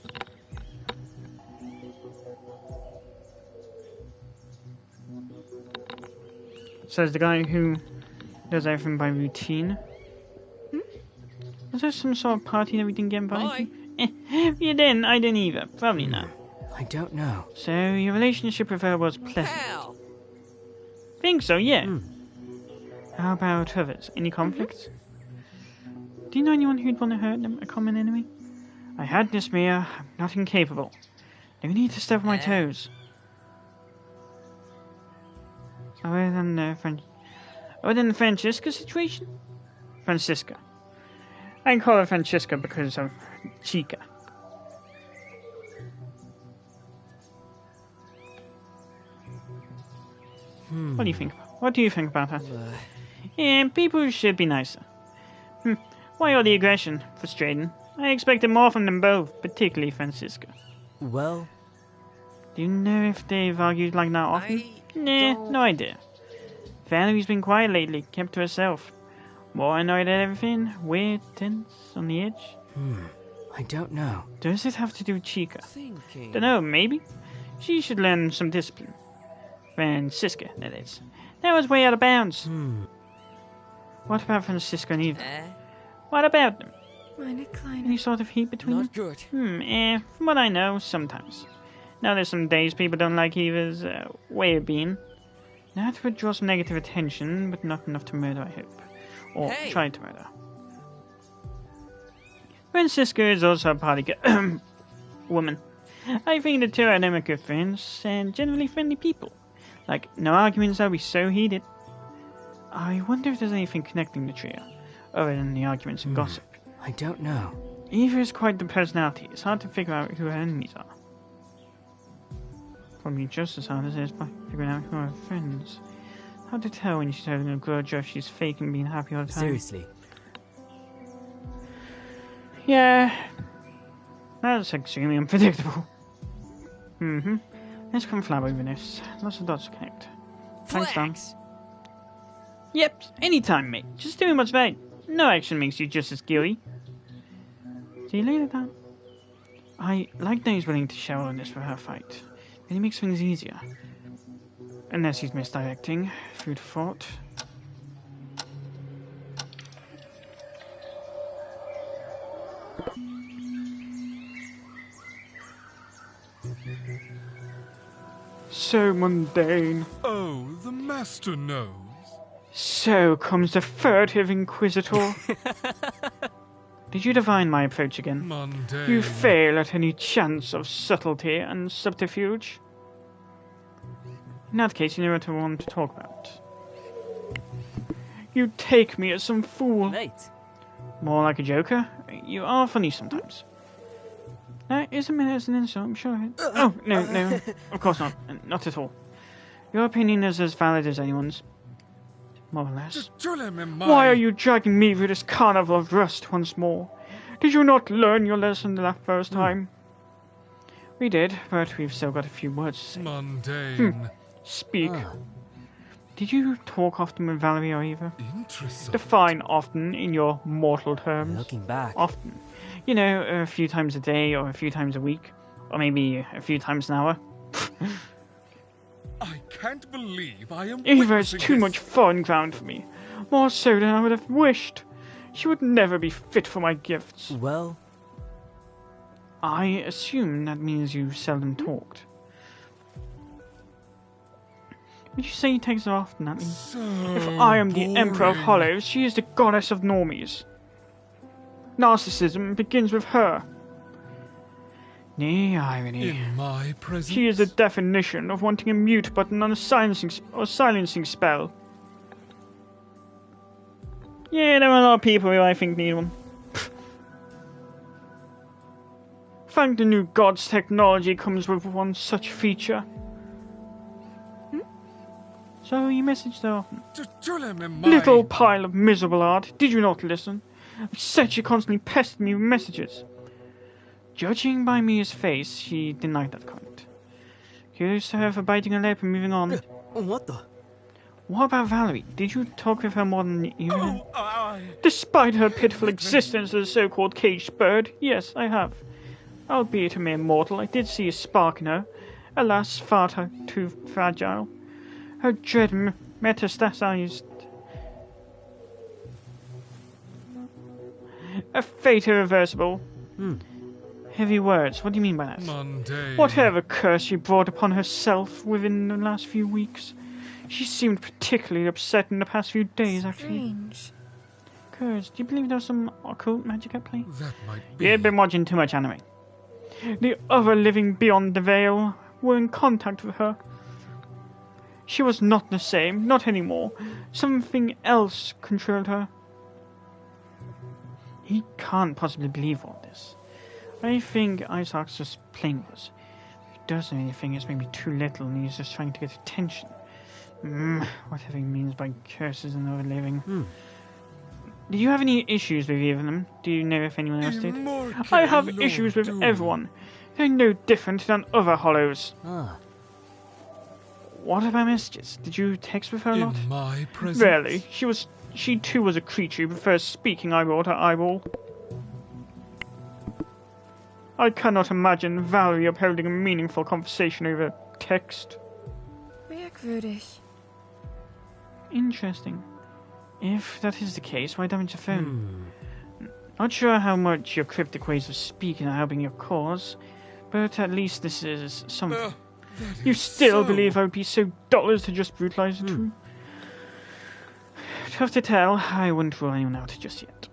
Says the guy who does everything by routine. Was there some sort of party that we didn't get invited to? If you didn't, I didn't either. Probably not. I don't know. So, your relationship with her was pleasant. Pal! Think so, yeah. How about others? Any conflicts? Do you know anyone who'd want to hurt them, a common enemy? I had this, Mia. I'm not incapable. No need to step on my toes. Other than the Francisca situation? Francisca. I can call her Francisca because of Chica. What do you think? What do you think about her? Yeah, people should be nicer. Why all the aggression? Frustrating. I expected more from them both, particularly Francisca. Well, Do you know if they've argued like that often? Nah, don't- no idea. Valerie's been quiet lately, kept to herself. More annoyed at everything, weird, tense, on the edge. I don't know. Does it have to do with Chica? Thinking. Dunno, maybe. She should learn some discipline. Francisca, that is. That was way out of bounds. What about Francisca and Eva? What about them? Meine Kleine. Any sort of heat between Not them? good. From what I know, sometimes. Now there's some days people don't like Eva's way of being. That would draw some negative attention, but not enough to murder, I hope. Or Hey. try to murder. Francisca is also a party woman. I think the two are them are good friends, and generally friendly people. Like, no arguments that would be so heated. I wonder if there's anything connecting the trio, other than the arguments and gossip. I don't know. Eva is quite the personality. It's hard to figure out who her enemies are. Probably just as hard as it is by figuring out who are her friends. Hard to tell when she's having a grudge or if she's fake and being happy all the time. Seriously. Yeah. That's extremely unpredictable. Let's conflab over this. Lots of dots to connect. Thanks, Dan. Flex! Yep, anytime, mate. Just doing what's right. No action makes you just as guilty. See you later, Dan. I like that he's willing to shower on this for her fight. Then he makes things easier. Unless he's misdirecting. Food for thought. So mundane. Oh, the master knows. So comes the furtive inquisitor. Did you divine my approach again? Mundane. You fail at any chance of subtlety and subterfuge. In that case, you know what I want to talk about. You take me as some fool. Mate. More like a joker. You are funny sometimes. That isn't meant as an insult, I'm sure. Oh, no, of course not. Not at all. Your opinion is as valid as anyone's. More or less. Why are you dragging me through this carnival of rust once more? Did you not learn your lesson that first time? We did, but we've still got a few words to say. Mundane. Speak. Did you talk often with Valerie or Eva? Interesting. Define often in your mortal terms. Looking back. Often. You know, a few times a day or a few times a week. Or maybe a few times an hour. I can't believe I am Eva is witnessing too this. much foreign ground for me. More so than I would have wished. She would never be fit for my gifts. Well, I assume that means you seldom talked. Would you say he takes her often, that means? So If I am the Emperor of boring. Hollows, she is the goddess of normies. Narcissism begins with her. The irony. In my presence? She is the definition of wanting a mute button on a silencing spell. Yeah, there are a lot of people who I think need one. Thank the new gods technology comes with one such feature. So you messaged her often. Little pile of miserable art. Did you not listen? I said she constantly pestered me with messages. Judging by Mia's face, she denied that comment. Kudos to her for biting her lip and moving on. What the? What about Valerie? Did you talk with her more than you? Despite her pitiful existence as a so-called caged bird, yes, I have. Albeit a mere mortal, I did see a spark in her. Alas, far too fragile. Her dread metastasized. A fate irreversible. Heavy words. What do you mean by that? Mundane. Whatever curse she brought upon herself within the last few weeks. She seemed particularly upset in the past few days, actually. Strange. Curse, do you believe there's some occult magic at play? That might be. You've been watching too much anime. The other living beyond the veil were in contact with her. She was not the same, not anymore. Something else controlled her. He can't possibly believe all this. I think Isaac's just playing with us. If he does know anything, it's maybe too little and he's just trying to get attention. Whatever he means by curses and other living. Do you have any issues with either of them? Do you know if anyone else did? I have issues with everyone. They're no different than other hollows. What about messages? Did you text with her a lot? In my presence? Rarely. She too was a creature who prefers speaking eyeball to eyeball. I cannot imagine Valerie upholding a meaningful conversation over text. Merkwürdig. Interesting. If that is the case, why damage the phone? Not sure how much your cryptic ways of speaking are helping your cause, but at least this is something. You still believe I would be so dull as to just brutalize the truth? Tough to tell. I wouldn't rule anyone out just yet.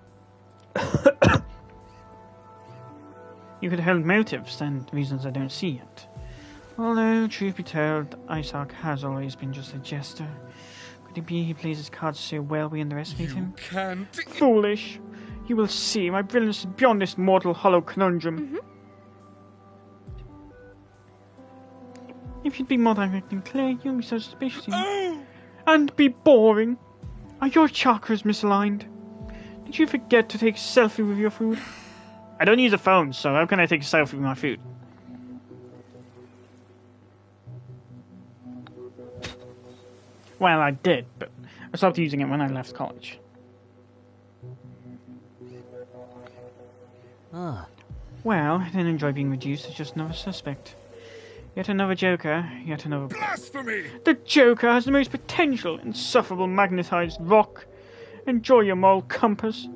You could hold motives and reasons I don't see yet. Although, truth be told, Isaac has always been just a jester. Could it be he plays his cards so well we underestimate him? Can't. Foolish! You will see, my brilliance is beyond this mortal hollow conundrum. If you'd be more direct and clear, you wouldn't be so suspicious. And be boring. Are your chakras misaligned? Did you forget to take a selfie with your food? I don't use a phone, so how can I take a selfie with my food? Well, I did, but I stopped using it when I left college. Well, I didn't enjoy being reduced as just another suspect. Yet another Joker, yet another... Blasphemy! The Joker has the most potential, insufferable magnetized rock. Enjoy your moral compass.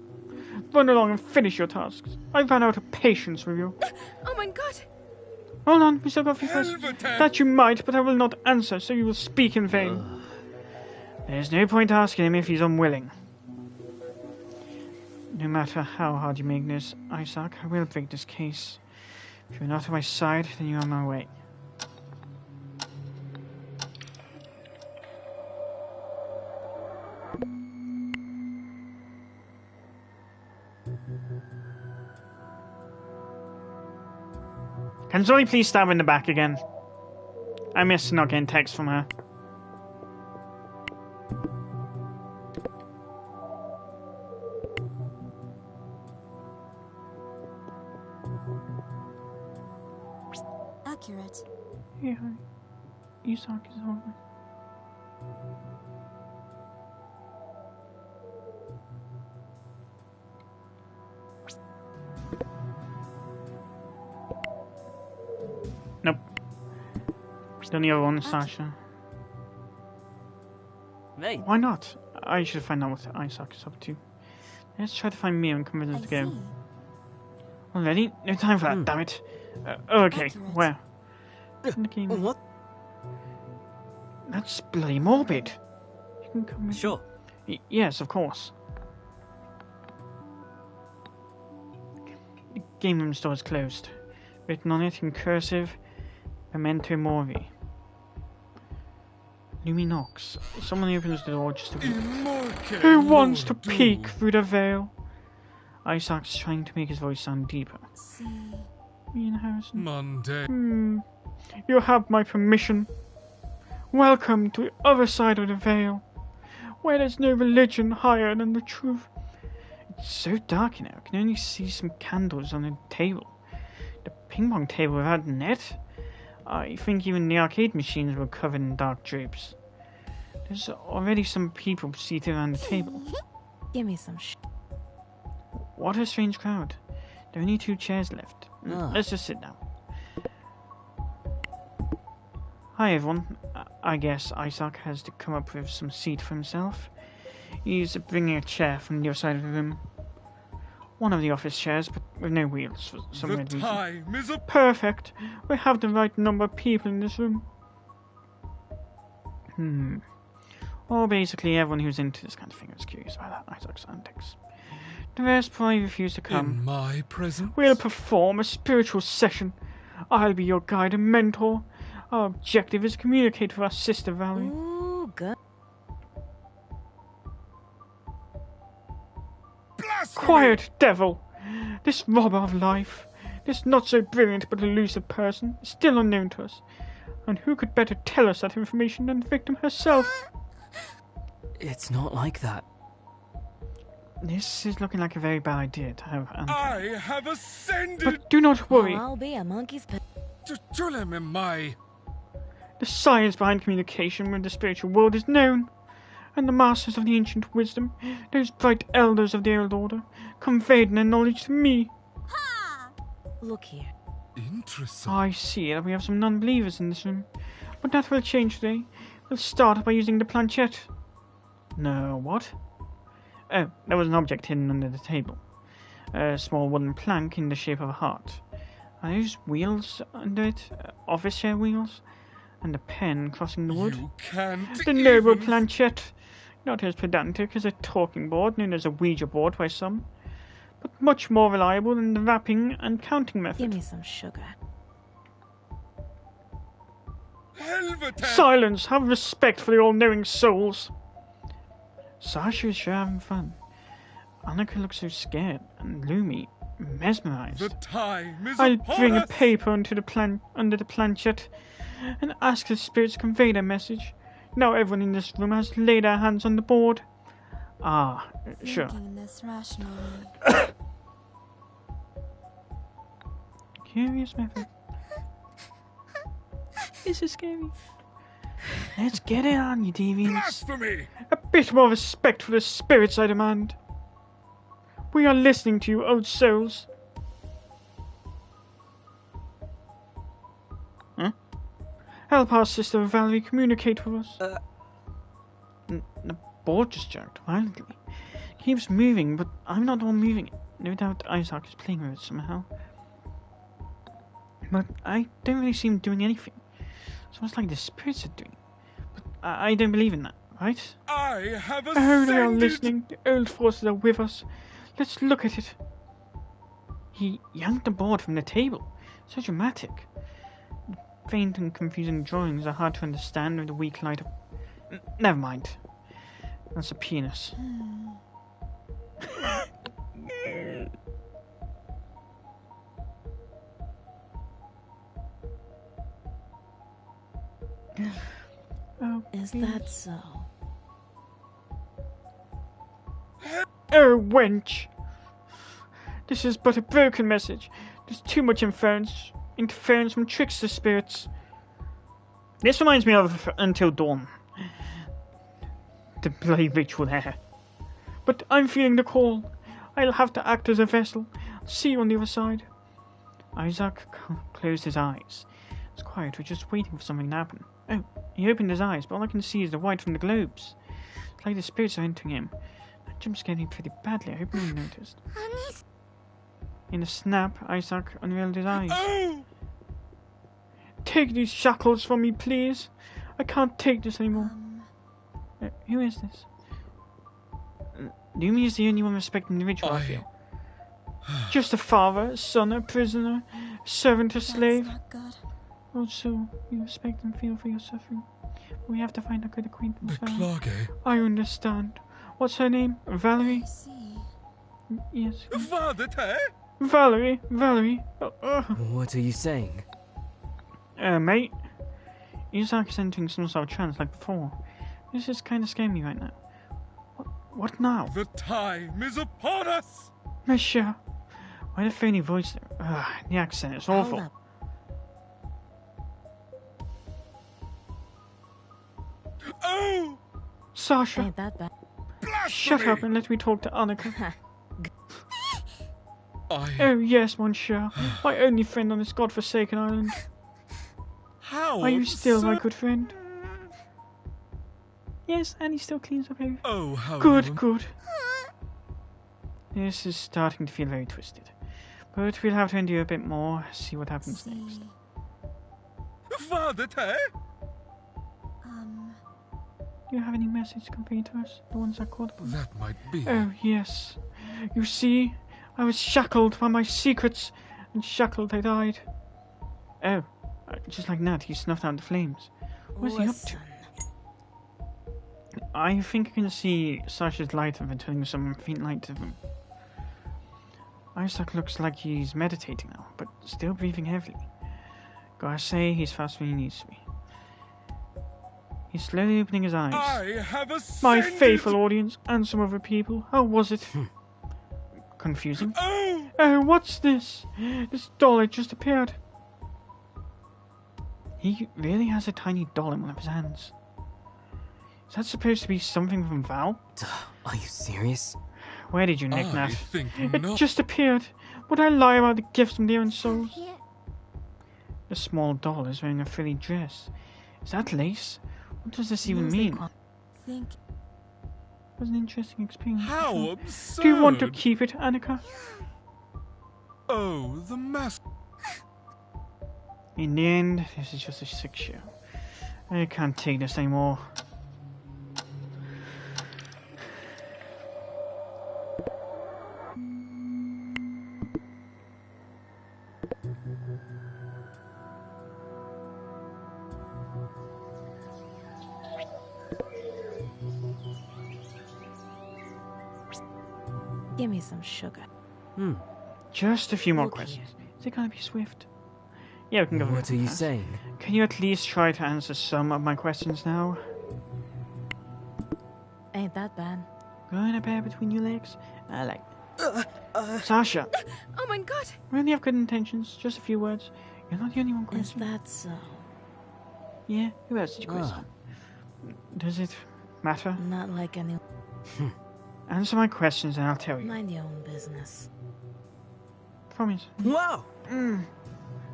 Run along and finish your tasks. I've run out of patience with you. Oh my god! Hold on, we still got a few questions. That you might, but I will not answer, so you will speak in vain. There's no point asking him if he's unwilling. No matter how hard you make this, Isaac, I will break this case. If you're not on my side, then you're on my way. Can somebody please stab her in the back again? I miss not getting text from her. Accurate. Yeah, Isaac is over. Nope. Done the other one, Sasha. Hey. Why not? I should find out what Isaac is up to. Let's try to find Mia and convince her to go. Already? No time for that, damn it. Okay, Accurate. where? In the game. What? That's bloody morbid. You can come with Sure. Yes, of course. The game room store is closed. Written on it in cursive, Memento Mori. Lumi knocks. Someone opens the door just a bit. Who wants to peek through the veil? Isaac's trying to make his voice sound deeper. See. Me and Harrison. Monday. You have my permission. Welcome to the other side of the veil, where there's no religion higher than the truth. It's so dark now, I can only see some candles on the table. The ping pong table without a net? I think even the arcade machines were covered in dark drapes. There's already some people seated around the table. Give me some What a strange crowd. There are only 2 chairs left. Let's just sit down. Hi everyone. I guess Isaac has to come up with some seat for himself. He's bringing a chair from the other side of the room. One of the office chairs, but with no wheels for some weird reason. Time is up. Perfect. We have the right number of people in this room. Well, basically everyone who's into this kind of thing is curious about Isaac's antics. The rest probably refuse to come. In my presence? We'll perform a spiritual session. I'll be your guide and mentor. Our objective is to communicate with our sister Valerie. Ooh, good. Blasphemy! Quiet, devil! This robber of life, this not so brilliant but elusive person, is still unknown to us. And who could better tell us that information than the victim herself? It's not like that. This is looking like a very bad idea to have Annika. I have ascended But do not worry. I'll be a monkey's pet. to Tulem in my... The science behind communication with the spiritual world is known. And the masters of the ancient wisdom, those bright elders of the old order, conveyed their knowledge to me. Look here. Interesting. I see that we have some non-believers in this room. But that will change today. We'll start by using the planchette. No, what? Oh, there was an object hidden under the table. A small wooden plank in the shape of a heart. Are those wheels under it? Office chair wheels? And a pen crossing the wood? You can't The noble even... planchette. Not as pedantic as a talking board known as a Ouija board by some, but much more reliable than the wrapping and counting Give method. me some sugar. Helvetet! Silence! Have respect for the all-knowing souls! Sasha is sure having fun. Annika looks so scared, and Lumi mesmerized. The time is I'll upon bring a us. paper under the planchette and ask the spirits to convey their message. Now everyone in this room has laid their hands on the board. Ah, sure. Thinking this rationally. Curious method. This is scary. Let's get it on, you deviants. Blasphemy! A bit more respect for the spirits, I demand. We are listening to you, old souls. Huh? Help our sister Valerie communicate with us. The board just jerked violently. It keeps moving, but I'm not the one moving it. No doubt Isaac is playing with it somehow. But I don't really see him doing anything. It's almost like the spirits are doing it. But I don't believe in that, right? I have Oh, they are ascended. listening. The old forces are with us. Let's look at it. He yanked the board from the table. So dramatic. The faint and confusing drawings are hard to understand with the weak light of... Never mind. That's a penis. Oh, Is penis. that so? Oh, wench! This is but a broken message. There's too much interference from trickster spirits. This reminds me of Until Dawn. The bloody ritual there. But I'm feeling the call. I'll have to act as a vessel. I'll see you on the other side. Isaac closed his eyes. It's quiet, we're just waiting for something to happen. Oh, he opened his eyes, but all I can see is the white from the globes. It's like the spirits are entering him. That jump scared me pretty badly, I hope no one noticed. In a snap, Isaac unveiled his eyes. Oh! Take these shackles from me, please. I can't take this anymore. Who is this? Lumi is the only one respecting the ritual, I feel. Just a father, a son, a prisoner, a Servant to That's slave. not good. Also, you respect and feel for your suffering. We have to find a good acquaintance. Valerie. Beklage. I understand. What's her name? Valerie? I see. Yes. Vadete? Valerie. Valerie. What are you saying? Mate. He's like entering some sort of trance like before. This is kind of scaring me right now. What now? The time is upon us! Monsieur. Why the phony voice? The accent, it's awful. Hold up. Oh! Sasha, Ain't that bad. Blasphemy! shut up and let me talk to Annika. I... Oh yes, monsieur. My only friend on this godforsaken island. How Are you still my absurd- good friend? Yes, and he still cleans up here. Oh, how Good, you- good. This is starting to feel very twisted. But we'll have to endure a bit more, see what happens next. Vadete? Do you have any message to convey to us? The ones I caught upon? That might be. Oh, yes. You see, I was shackled by my secrets, and shackled I died. Oh, just like that, he snuffed out the flames. What's he up to? Listen. I think I can see Sasha's light of it turning some faint light to him. Isaac looks like he's meditating now, but still breathing heavily. Gotta say, he's faster than he needs to be. He's slowly opening his eyes. I have My ascended. faithful audience and some other people, how was it? Confusing. Oh! Oh, what's this? This doll had just appeared. He really has a tiny doll in one of his hands. Is that supposed to be something from Val? Are you serious? Where did you nick I that? think It not. just appeared. Would I lie about the gifts from dear and souls? The small doll is wearing a frilly dress. Is that lace? What does this even mean? Think It was an interesting experience. How sure. absurd! Do you want to keep it, Annika? Oh, the mask. In the end, this is just a sick show. I can't take this anymore. give me some sugar. Just a few more Look questions. Is it gonna be swift? Yeah, we can go. What are you fast. saying? Can you at least try to answer some of my questions now? Ain't that bad. Going a pair between your legs? I like that. Sasha, Oh my god! we only have good intentions. Just a few words. You're not the only one Is questioning. that so? Yeah, who else did you question? Does it matter? Not like any. Answer my questions and I'll tell you. Mind your own business. Promise. Wow!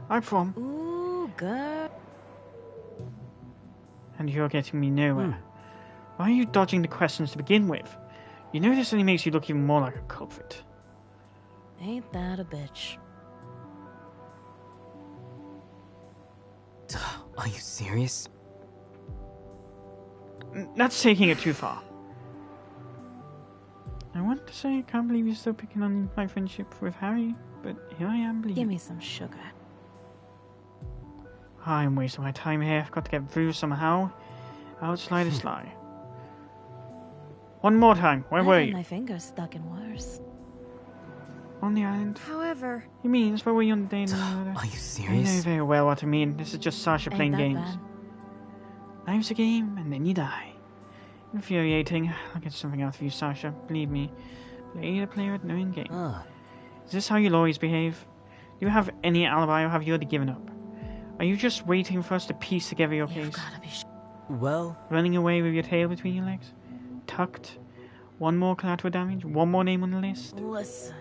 I prom. Ooh, girl. And you're getting me nowhere. Why are you dodging the questions to begin with? You know this only makes you look even more like a culprit. Ain't that a bitch? Are you serious? That's taking it too far. I want to say I can't believe you're still picking on my friendship with Harry, but here I am Give believing. me some sugar. I'm wasting my time here. I've got to get through somehow. I'll slide a sly. One more time. Where I've were had you? my fingers stuck in worse. On the island. However, He means where were you on the day of the murder? Are you I know serious? very well what I mean. This is just Sasha Ain't playing that games. bad. Life's a game, and then you die. Infuriating. I'll get something out of you, Sasha. Believe me. Play the player at knowing game. Is this how you'll always behave? Do you have any alibi, or have you already given up? Are you just waiting for us to piece together your You've case? gotta be Well, Running away with your tail between your legs? Tucked? One more collateral damage? One more name on the list? Listen.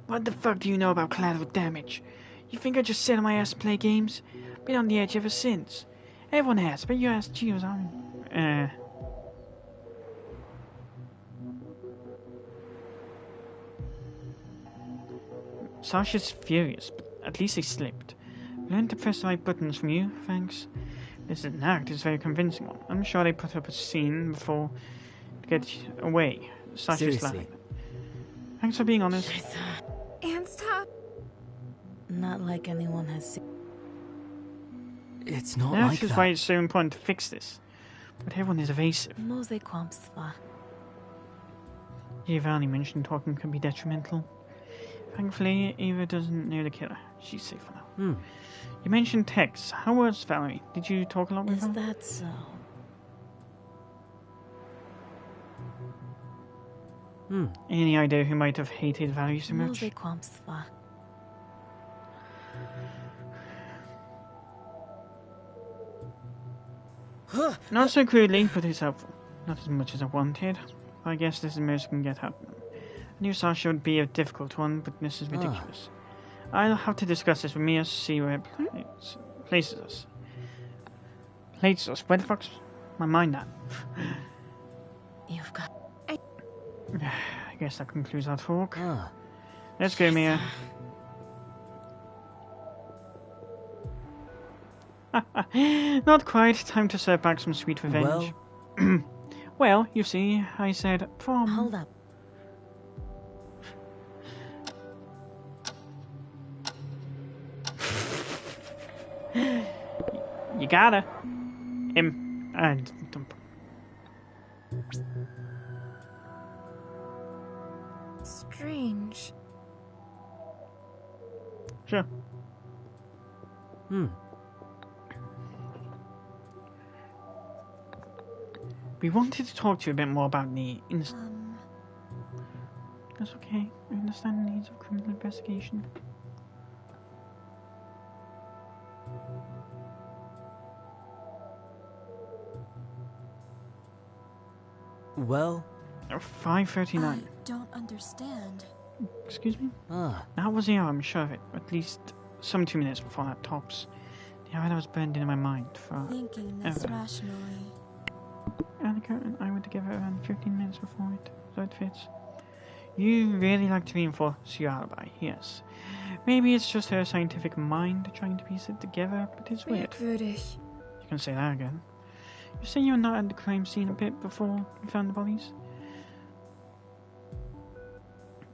What the fuck do you know about collateral damage? You think I just sit on my ass and play games? Been on the edge ever since. Everyone has, but your ass cheers on. Sasha's furious, but at least he slipped. Learned to press the right buttons from you, thanks. This is an act, it's a very convincing one. I'm sure they put up a scene before to get away. Sasha's Seriously. lying. Thanks for being honest. and stop. Not like anyone has seen. It's not That like is that. why it's so important to fix this. But everyone is evasive. Mose Quamsva. Eva only mentioned talking could be detrimental. Thankfully, Eva doesn't know the killer. She's safe for now. You mentioned Tex. How was Valerie? Did you talk a lot with Is her? that so? Any idea who might have hated Valerie so Mose much? Quamsva. Not so crudely, but it's helpful. Not as much as I wanted. I guess this is the most I can get out of them. I knew Sasha would be a difficult one, but this is ridiculous. I'll have to discuss this with Mia, see where it places us. Places us? Where the fuck's my mind at? You've got. I guess that concludes our talk. Ah, Let's go, Mia. Not quite. Time to serve back some sweet revenge. well, Well, you see, I said from. Hold up. You gotta. Don't. Strange. Sure. We wanted to talk to you a bit more about the That's okay. I understand the needs of criminal investigation. well, 5:39. I don't understand. Excuse me? ah, That was the hour, I'm sure of it. At least some 2 minutes before that tops. The hour that was burned into my mind for Thinking this ever. rationally. Annika and I were together around 15 minutes before it, so it fits. You really like to reinforce your alibi, yes. Maybe it's just her scientific mind trying to piece it together, but it's weird. Merkwürdig. You can say that again. You say you were not at the crime scene a bit before you found the bodies?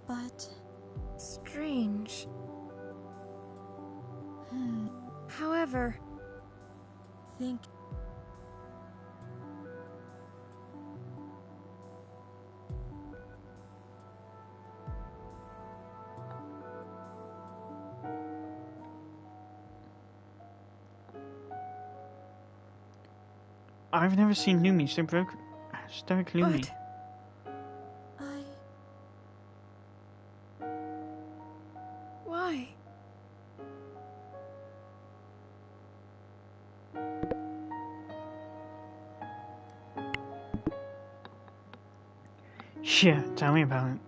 But Strange. However, think I've never seen Lumi so stoic Lumi. what? Why? Shit, tell me about it.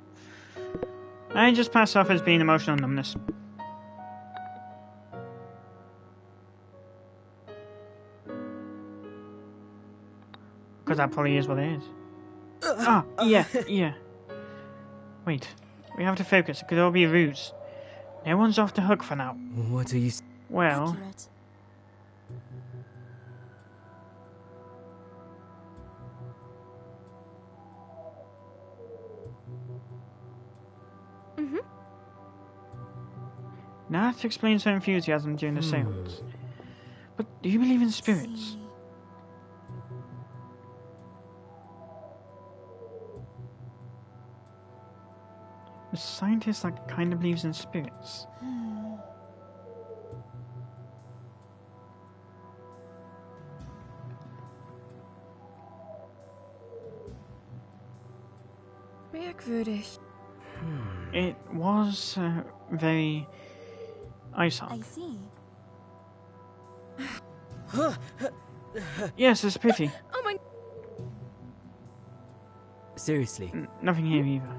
I just passed off as being emotional numbness. Because that probably is what it is. Yeah. Wait, we have to focus. It could all be a ruse. No one's off the hook for now. what are you? Well, accurate. that explains her enthusiasm during the seance. But do you believe in spirits? See. A scientist that kind of believes in spirits. Merkwürdig. It was very eyesore. I see. Yes, it's a pity. Oh my. Seriously, Nothing here either.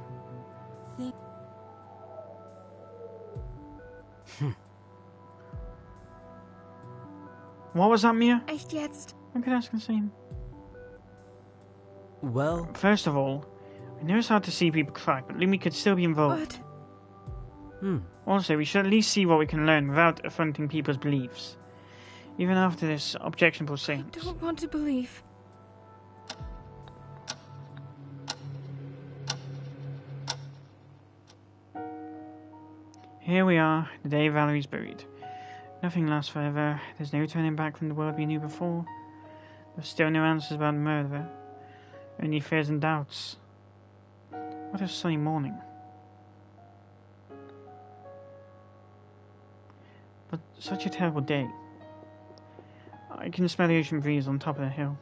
Think What was that, Mia? Echt jetzt? I could ask the same. well, First of all, I know it's hard to see people cry, but Lumi could still be involved. What? Also, we should at least see what we can learn without affronting people's beliefs. Even after this objectionable seance. Don't want to believe. Here we are, the day Valerie's buried. Nothing lasts forever. There's no turning back from the world we knew before. There's still no answers about the murderer. Only fears and doubts. What a sunny morning. But such a terrible day. I can smell the ocean breeze on top of the hill.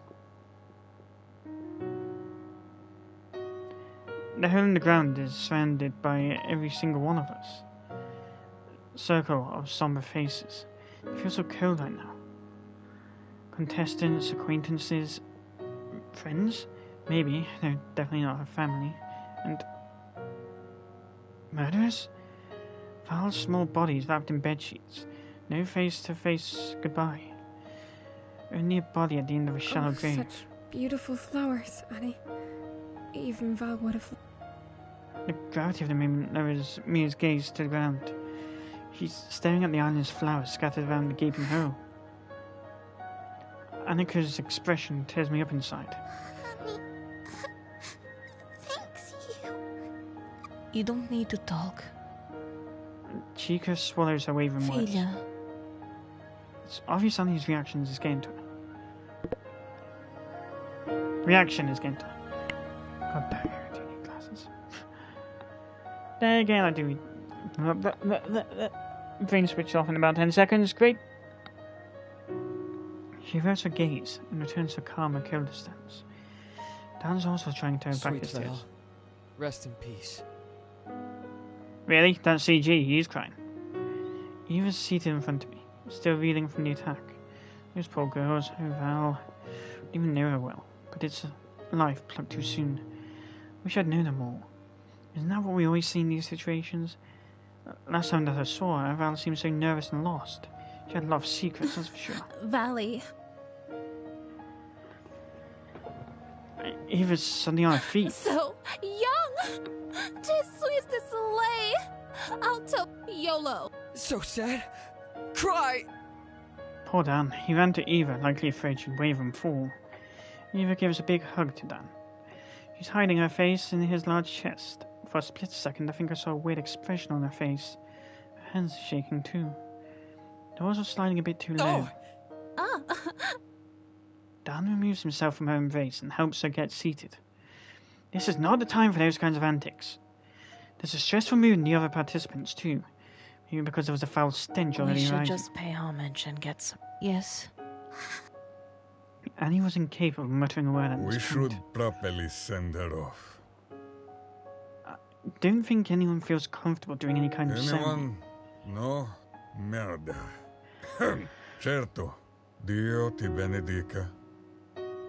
The hole in the ground is surrounded by every single one of us. A circle of somber faces. It feels so cold right now. Contestants, acquaintances, friends? Maybe. They're definitely not her family. And murderers? Foul, small bodies wrapped in bedsheets. No face-to-face goodbye. Only a body at the end of a shallow grave. Such beautiful flowers, Annie. Even Val would have. The gravity of the moment lowers Mia's gaze to the ground. She's staring at the island's flowers scattered around the gaping hole. Annika's expression tears me up inside. Honey. Thanks, you. You don't need to talk. Chica swallows her wavering words. Filha, It's obvious Annie's reaction is getting to her. Reaction is getting to her. God damn it, I do need glasses. There again, I do need... Brain switch off in about 10 seconds. Great. She averts her gaze and returns to calmer, colder stance. Dan's also trying to turn back his Sweet Val, tears. rest in peace. Really? That's CG. He's crying. Eva's seated in front of me, still reeling from the attack. Those poor girls. Oh, Val. Didn't even know her well. But it's a life plucked too soon. Wish I'd known her more. Isn't that what we always see in these situations? Last time that I saw her, Val seemed so nervous and lost. She had a lot of secrets, that's for sure. Valley. Eva's suddenly on her feet. So young! Jesus de Soleil! Out of YOLO! So sad. Cry! Poor Dan. He ran to Eva, likely afraid she'd wave and fall. Eva gives a big hug to Dan. She's hiding her face in his large chest. For a split second, I think I saw a weird expression on her face. Her hands are shaking too. Doors are sliding a bit too low. Dan removes himself from her embrace and helps her get seated. This is not the time for those kinds of antics. There's a stressful mood in the other participants too. Maybe because there was a foul stench We already should rising. just pay homage and get some. Yes. Annie was incapable of muttering a word at We this should point. properly send her off. Don't think anyone feels comfortable doing any kind of ceremony. Anyone? No? Merda. Certo. Dio ti benedica.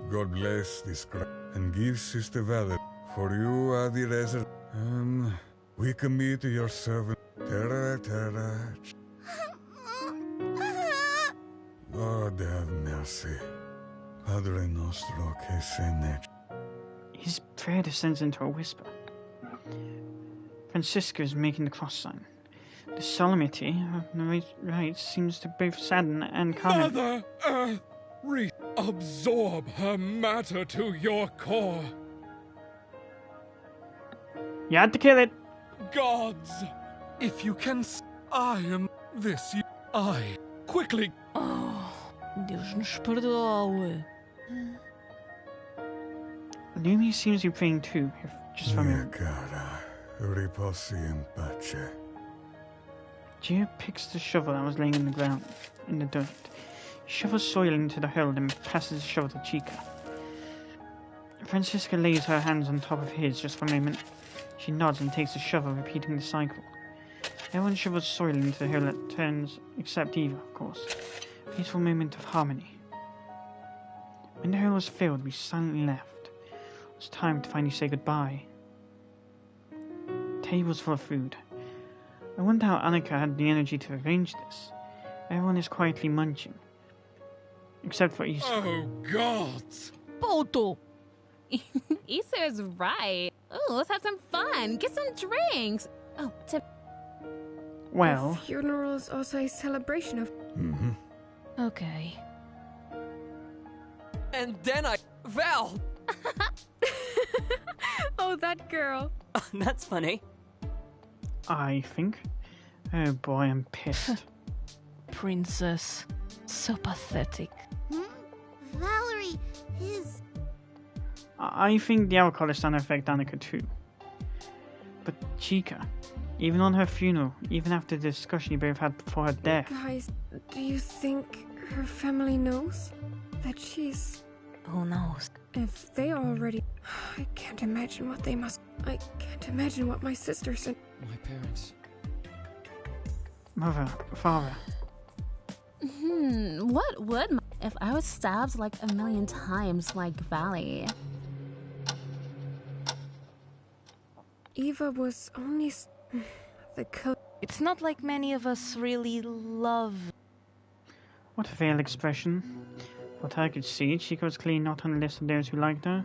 God bless this craft and give Sister Valerie. For you are the resurrection. We commit to your servant. Terra, terra. God have mercy. Padre nostro che sei nec. His prayer descends into a whisper. Francisca is making the cross sign. The solemnity of the rites seems to both sadden and calm him. Mother Earth, absorb her matter to your core. You had to kill it! Gods, if you can I am this, I. Quickly, Oh, Deus nos perdoe. Lumi seems to be praying too, if just for a mia moment. cara, riposi in pace. Gio picks the shovel that was laying in the ground, in the dirt. He shovels soil into the hole and passes the shovel to Chica. Francisca lays her hands on top of his just for a moment. She nods and takes the shovel, repeating the cycle. Everyone shovels soil into the hole that turns, except Eva, of course. A peaceful moment of harmony. When the hole was filled, we silently left. It was time to finally say goodbye. Tables full of food. I wonder how Annika had the energy to arrange this. Everyone is quietly munching. Except for Issa. Oh, gods! Poto! Issa is right. Oh, let's have some fun. Get some drinks. Oh, Well, The funeral is also a celebration of. Mm-hmm. Okay. And then Val! Oh, that girl. That's funny. I think. Oh boy, I'm pissed. Princess. So pathetic. Valerie is... I think the alcohol is starting to affect Annika too. But Chica, even on her funeral, even after the discussion you both had before her death. Guys, do you think her family knows that she's... Who knows? If they already... I can't imagine what they must... I can't imagine what my sisters and... My parents. Mother, father. What would if I was stabbed like a million times like Valley? Eva was only... the kill... It's not like many of us really love. What a veiled expression. What I could see, Chica was clearly not on the list of those who liked her.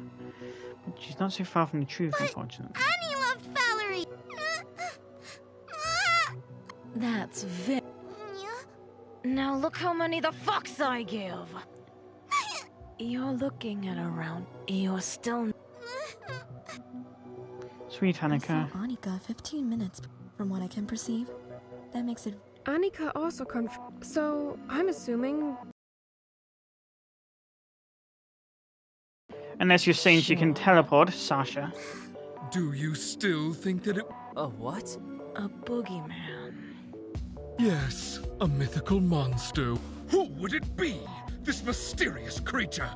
But she's not so far from the truth, unfortunately. Annie loved Valerie! That's very... Now look how many the fucks I give. You're looking at around. You're still... Sweet I saw Annika. Annika 15 minutes, from what I can perceive. That makes it... Annika also so, I'm assuming... Unless you're saying she can teleport, Sasha. Do you still think that it... A what? A boogeyman. Yes, a mythical monster. Who would it be? This mysterious creature?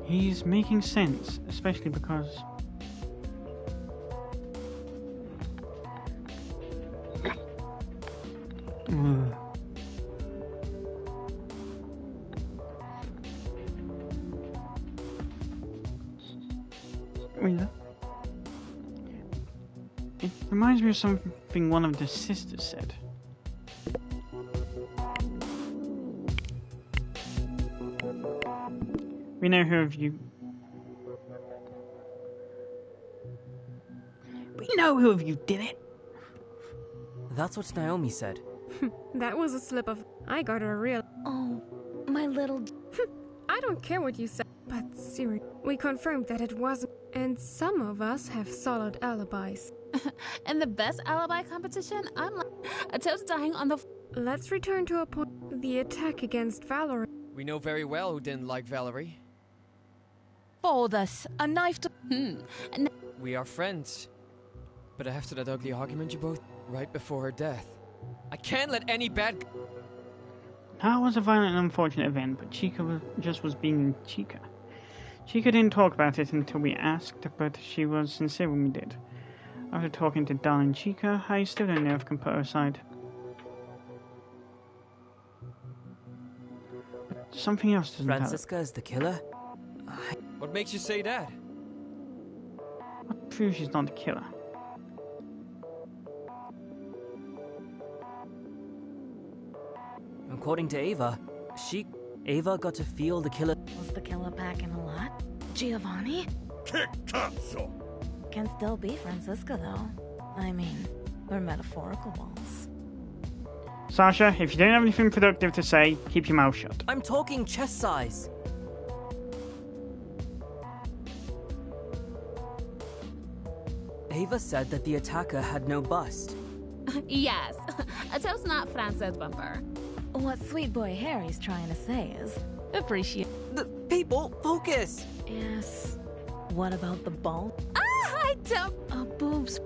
He's making sense, especially because... It reminds me of something one of the sisters said. We know who of you... We know who of you did it! That's what Naomi said. That was a slip of... I got a real... Oh, my little... I don't care what you said, but seriously, we confirmed that it wasn't... And some of us have solid alibis. In the best alibi competition, I'm like a toast dying on the... Let's return to a point. The attack against Valerie. We know very well who didn't like Valerie. For this, a knife to... We are friends. But after that ugly argument you both... right before her death. I can't let any bad... That was a violent and unfortunate event, but Chica was being Chica. Chica didn't talk about it until we asked, but she was sincere when we did. After talking to darling Chica, I still don't know if I can put her aside. But something else doesn't tell her. Francisca is the killer? What makes you say that? What proves she's not the killer? According to Ava, Ava got to feel the killer. Was the killer packing a lot? Giovanni? Che cazzo! Can still be Francisca, though. I mean, they're metaphorical balls. Sasha, if you don't have anything productive to say, keep your mouth shut. I'm talking chest size. Ava said that the attacker had no bust. Yes, a toast not Frances Bumper. What sweet boy Harry's trying to say is... Appreciate... The people, focus! Yes. What about the ball? I don't... Oh, boobs.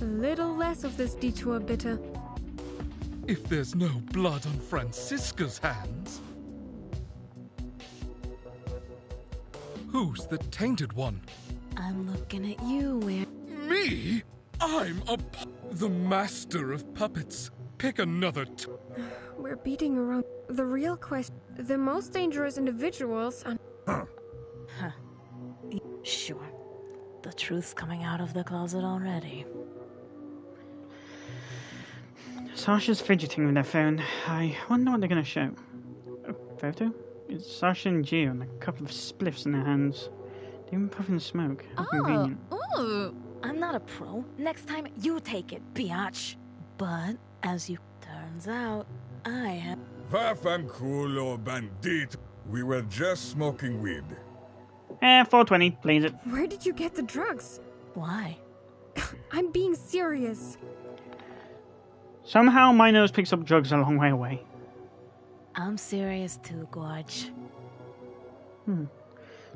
A little less of this detour, bitter. If there's no blood on Francisca's hands... Who's the tainted one? I'm looking at you, where... Me? I'm the master of puppets. Pick another We're beating around... The real question... The most dangerous individuals are... Sure. The truth's coming out of the closet already. Sasha's fidgeting with their phone. I wonder what they're going to show. A photo? It's Sasha and Gio and a couple of spliffs in their hands. They've been puffing smoke. How Oh, convenient. ooh. I'm not a pro. Next time, you take it, biatch. But, as you turns out, I have... Vaffanculo bandit. We were just smoking weed. 420, please it. Where did you get the drugs? Why? I'm being serious. Somehow my nose picks up drugs a long way away. I'm serious too, Gorge.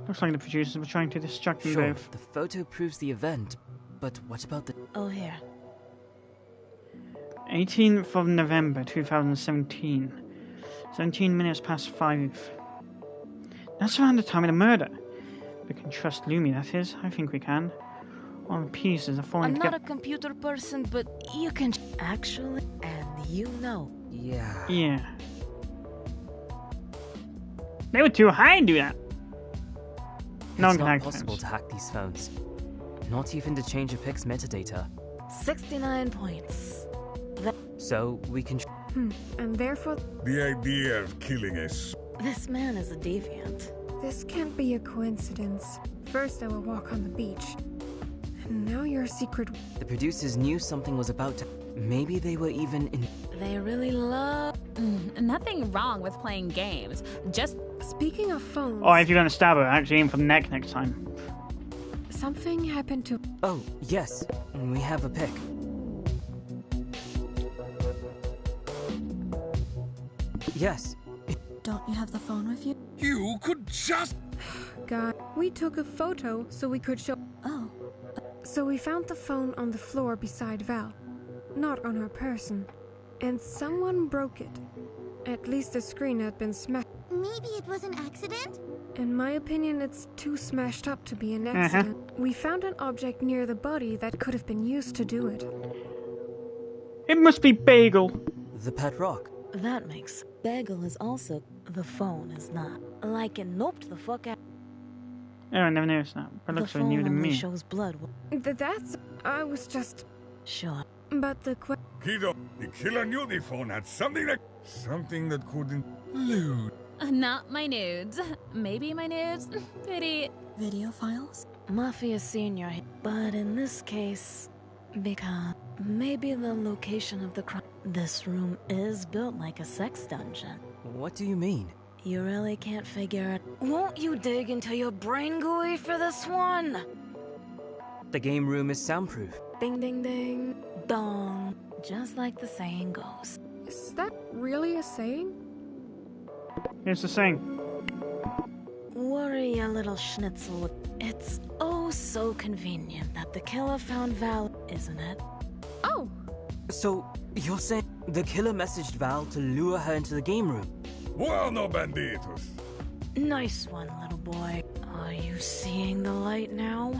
Looks like the producers were trying to distract them Sure, both. the photo proves the event, but what about the... Oh, here. 18th of November 2017. 17 minutes past 5. That's around the time of the murder. We can trust Lumi, that is. I think we can. All the pieces are falling I'm together. not a computer person, but you can... Actually, and you know. Yeah. Yeah. They were too high to do that. No one It's can not hack possible phones. to hack these phones. Not even to change a pic's metadata. 69 points. So, we can... And therefore, The idea of killing us. This man is a deviant. this can't be a coincidence. First, I will walk on the beach. And now your secret... The producers knew something was about to... Maybe they were even in... They really love... Nothing wrong with playing games. Just Speaking of phones, Oh, if you're gonna stab her, actually aim for the neck next time. something happened to... Oh, yes. We have a pic. Yes. Don't you have the phone with you? You could just... God, we took a photo so we could show... Oh, So we found the phone on the floor beside Val. Not on her person. And someone broke it. At least the screen had been smashed. Maybe it was an accident? In my opinion, it's too smashed up to be an accident. We found an object near the body that could have been used to do it. It must be Bagel. The pet rock. That makes... Bagel is also... The phone is not. Like it noped the fuck out. Oh, I never noticed that. But it The looks so phone new to only me. shows blood. That's... I was just... Sure. But the Kido, the killer knew the phone had something that... Something that couldn't... Lewd. not my nudes. Maybe my nudes. Pity. video files? Mafia Senior. But in this case... Because... Maybe the location of the crime... This room is built like a sex dungeon. What do you mean? You really can't figure it. Won't you dig into your brain gooey for this one? The game room is soundproof. Ding ding ding. Dong. Just like the saying goes. Is that really a saying? Here's the saying. Worry a little schnitzel. It's oh so convenient that the killer found Val, isn't it? Oh! So, you're saying the killer messaged Val to lure her into the game room? Bueno, banditos. Nice one, little boy. Are you seeing the light now?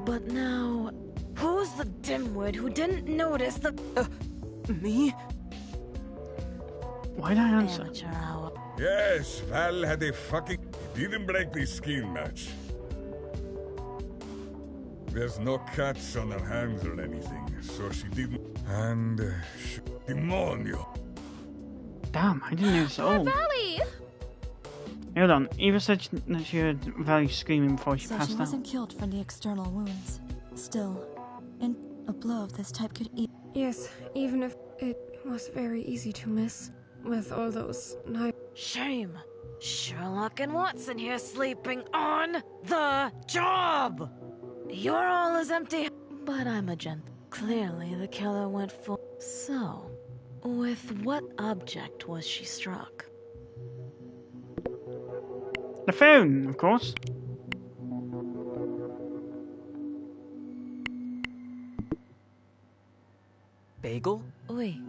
But now, who's the dimwit who didn't notice the Me? Why did I answer? amateur hour? Yes, Val had a fucking... He didn't break the skill match. There's no cuts on her hands or anything, so she didn't... And... Demonio. Damn, I didn't notice at all. Valley! Hold on, Eva said that she heard Valley screaming before she So passed she out. wasn't killed from the external wounds. Still, and a blow of this type could eat. Yes, even if it was very easy to miss. With all those knives. Shame. Sherlock and Watson here sleeping on the job. You're all as empty, but I'm a gent. Clearly the killer went full. So, with what object was she struck? The phone, of course. Bagel? Oui.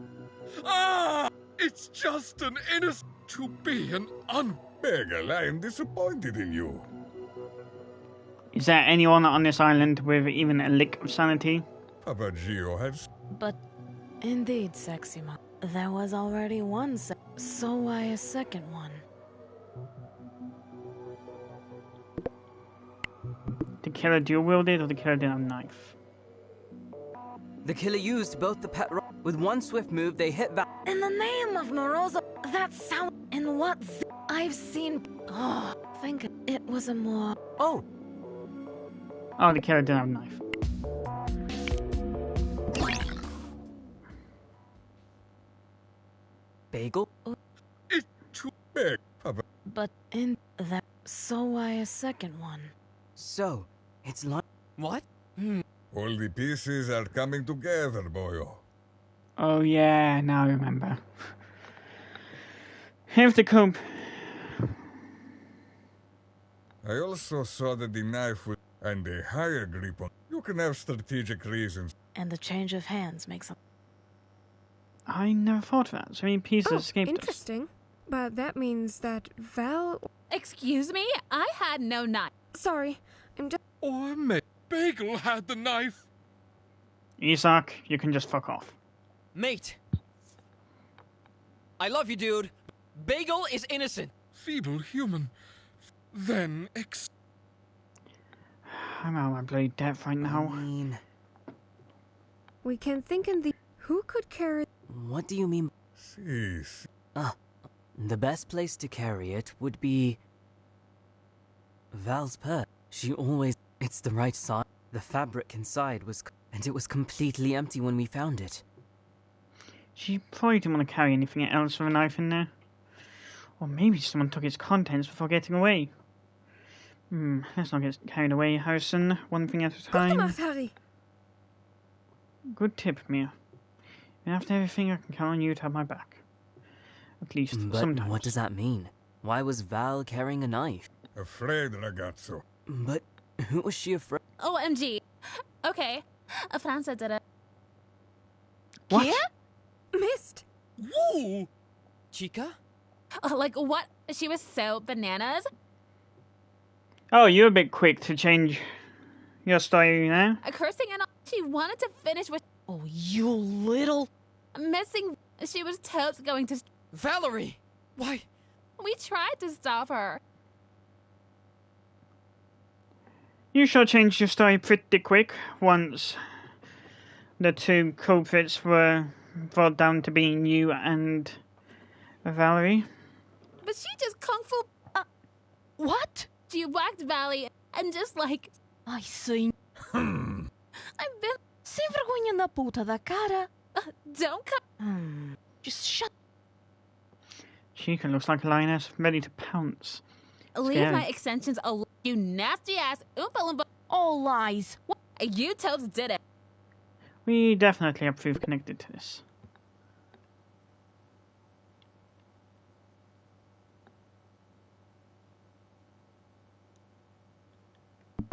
Ah! It's just an innocent... To be an Bagel, I am disappointed in you. Is there anyone on this island with even a lick of sanity? Papa Gio has... But indeed, sexy mom. There was already one so why a second one? The killer dual-wielded or the killer didn't have a knife? The killer used both the pet rock. With one swift move, they hit Val. In the name of Morozo, that sound... And what's I've seen. Oh, I think it was a more. Oh, Oh, the killer didn't have a knife. bagel? It's too big. Papa. But in that. So why a second one? So, it's like. What? All the pieces are coming together, boyo. Oh yeah, now I remember. Have to cope. I also saw that the knife was and a higher grip on. You can have strategic reasons. And the change of hands makes a. I never thought of that. So many pieces Oh, escaped us. interesting. But that means that Val... Excuse me? I had no knife. Sorry, I'm just... Or maybe Bagel had the knife. Isak, you can just fuck off. Mate! I love you, dude. Bagel is innocent. Feeble human. Then I'm out of my bloody depth right now. I mean, We can think in the... Who could carry... what do you mean? Cease. The best place to carry it would be Val's purse. She always... It's the right size. The fabric inside was... And it was completely empty when we found it. She probably didn't want to carry anything else with a knife in there. Or maybe someone took its contents before getting away. Let's not get carried away, Harrison. One thing at a time. Good Harry. Good tip, Mia. And after everything, I can count on you to have my back. At least But sometimes. what does that mean? Why was Val carrying a knife? Afraid, ragazzo. But who was she afraid? OMG. Okay, Franza did it. What? Yeah? Missed. Woo! Chica? Like what? She was so bananas. Oh, you're a bit quick to change your story now. Cursing and all. She wanted to finish with. Oh, you little... Missing. She was totes going to. Valerie! Why? We tried to stop her. You sure changed your story pretty quick once the two culprits were brought down to being you and Valerie. But she just kung fu. What? She whacked Valley and just like. Ai, sim. I've been. Sem vergonha na puta da cara. Don't come. Just shut. Chica looks like a lioness ready to pounce. Leave Scary. my extensions alone. You nasty ass Oompa Loompa. All lies. You totes did it. We definitely have proof connected to this.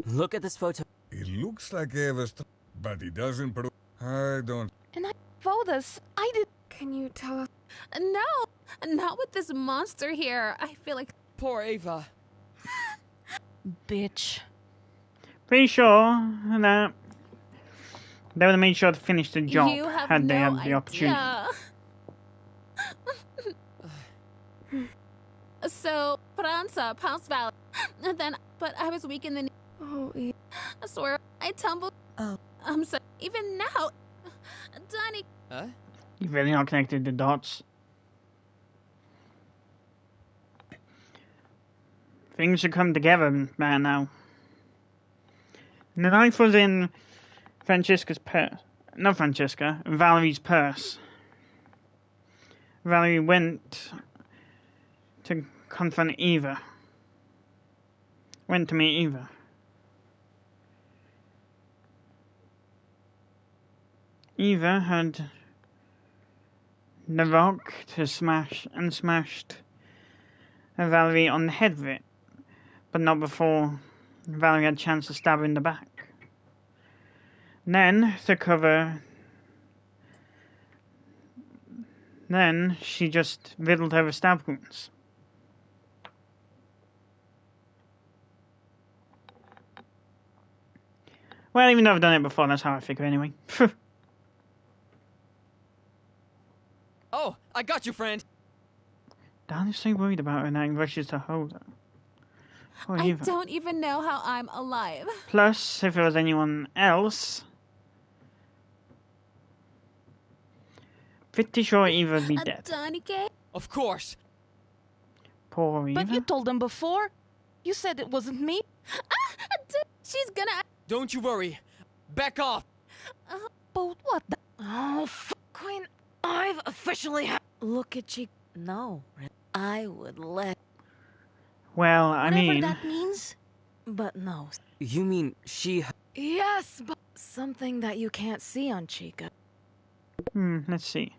Look at this photo. It looks like Eva's, but it doesn't prove. I don't. And I vote this. I did. Can you tell us? No, not with this monster here. I feel like. Poor Ava. Bitch. Pretty sure that they would have made sure to finish the job You have had they no had the opportunity. idea. So, Pranza, Pounce Valley. And then, but I was weak in the knee. Oh, I swear, I tumbled. Oh. I'm so. Even now. Donnie. Huh? You've really not connected the dots. Things should come together, man, now. The knife was in Francesca's purse. Not Francesca, Valerie's purse. Valerie went to confront Eva. Went to meet Eva. Eva had the rock to smashed Valerie on the head with it, but not before Valerie had a chance to stab her in the back. Then, to cover, she just riddled her with stab wounds. Well, even though I've done it before, that's how I figure anyway. Oh, I got you, friend. Dan is so worried about her now he rushes to hold her. Poor I Eva. don't even know how I'm alive. Plus, if it was anyone else, pretty sure Eva would be dead. Donnie K. Of course. Poor Eva. But you told them before. You said it wasn't me. She's gonna. Don't you worry. Back off. But what the? Oh, Queen, I've officially look at you. No, I would let. Well, I Whatever mean... that means. But no. You mean she... Yes, but something that you can't see on Chica. let's see.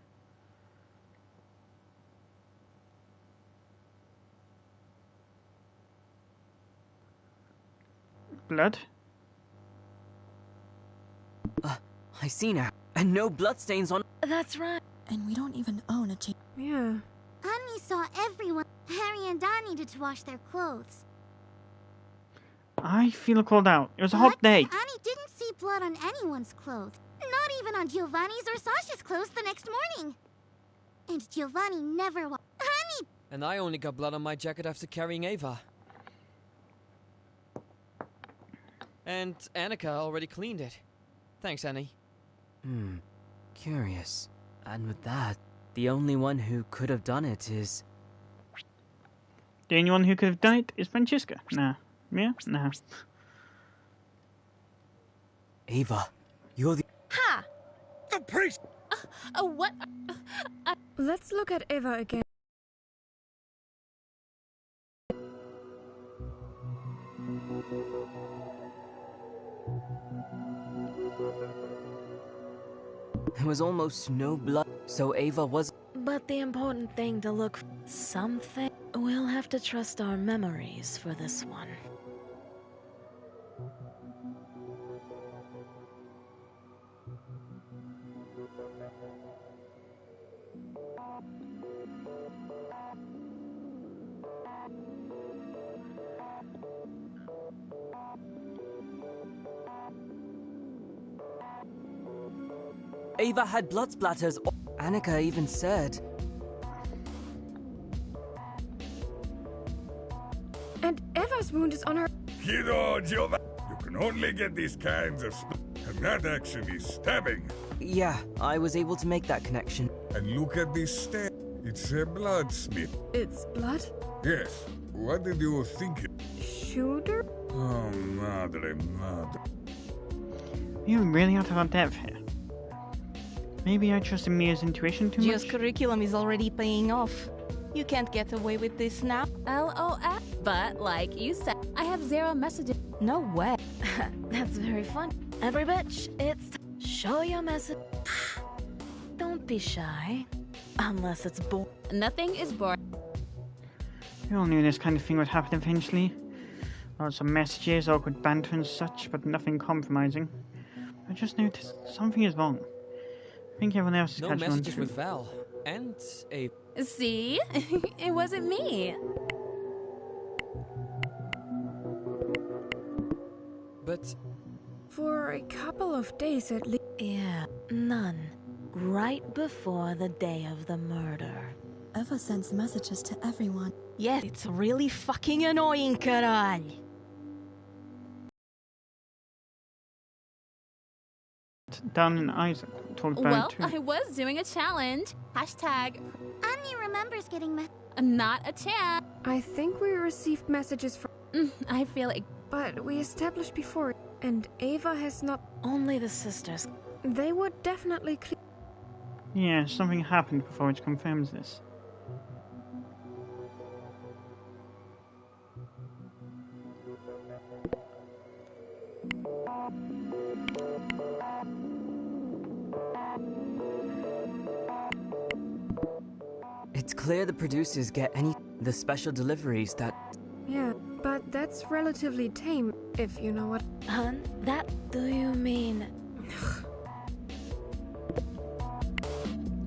Blood? I see now. And no bloodstains on... That's right. And we don't even own a chick. Yeah. Annie saw everyone. Harry and Don needed to wash their clothes. I feel called out. It was a hot day. Annie didn't see blood on anyone's clothes. Not even on Giovanni's or Sasha's clothes the next morning. And Giovanni never Annie! And I only got blood on my jacket after carrying Ava. And Annika already cleaned it. Thanks, Annie. Curious. And with that, the only one who could have done it is... The only one who could have done it is Francesca. Nah. Yeah? Nah. Ava, you're the... Ha! The priest! What? Let's look at Eva again. There was almost no blood, so Ava was... But the important thing to look for something. We'll have to trust our memories for this one. Ava had blood splatters. Annika even said... And Eva's wound is on her... Kiddo, Giovanni, you can only get these kinds of and that actually stabbing. Yeah, I was able to make that connection. And look at this stain. It's a bloodsmith. It's blood? Yes. What did you think? Shooter? Oh, madre. You're really out of our depth here. Maybe I trusted Mia's intuition too Gio's much? curriculum is already paying off. You can't get away with this now. LOL. But like you said, I have 0 messages. No way. That's very fun. Every bitch, it's show your message. Don't be shy. Unless it's boring. Nothing is boring. We all knew this kind of thing would happen eventually. Lots of messages, awkward banter and such, but nothing compromising. I just noticed something is wrong. I think everyone else is No catching on messages too. with Val. And a... See? It wasn't me. But... For a couple of days at least. Yeah, none. Right before the day of the murder. Eva sends messages to everyone. Yes, it's really fucking annoying, caray. Dan and Isaac talked about Well, it too. I was doing a challenge. Hashtag Annie remembers getting not a chance. I think we received messages from... I feel like... But we established before, and Ava has not... Only the sisters. They would definitely... Yeah, something happened before which confirms this. It's clear the producers get the special deliveries that... Yeah, but that's relatively tame, if you know what... Hun, that do you mean...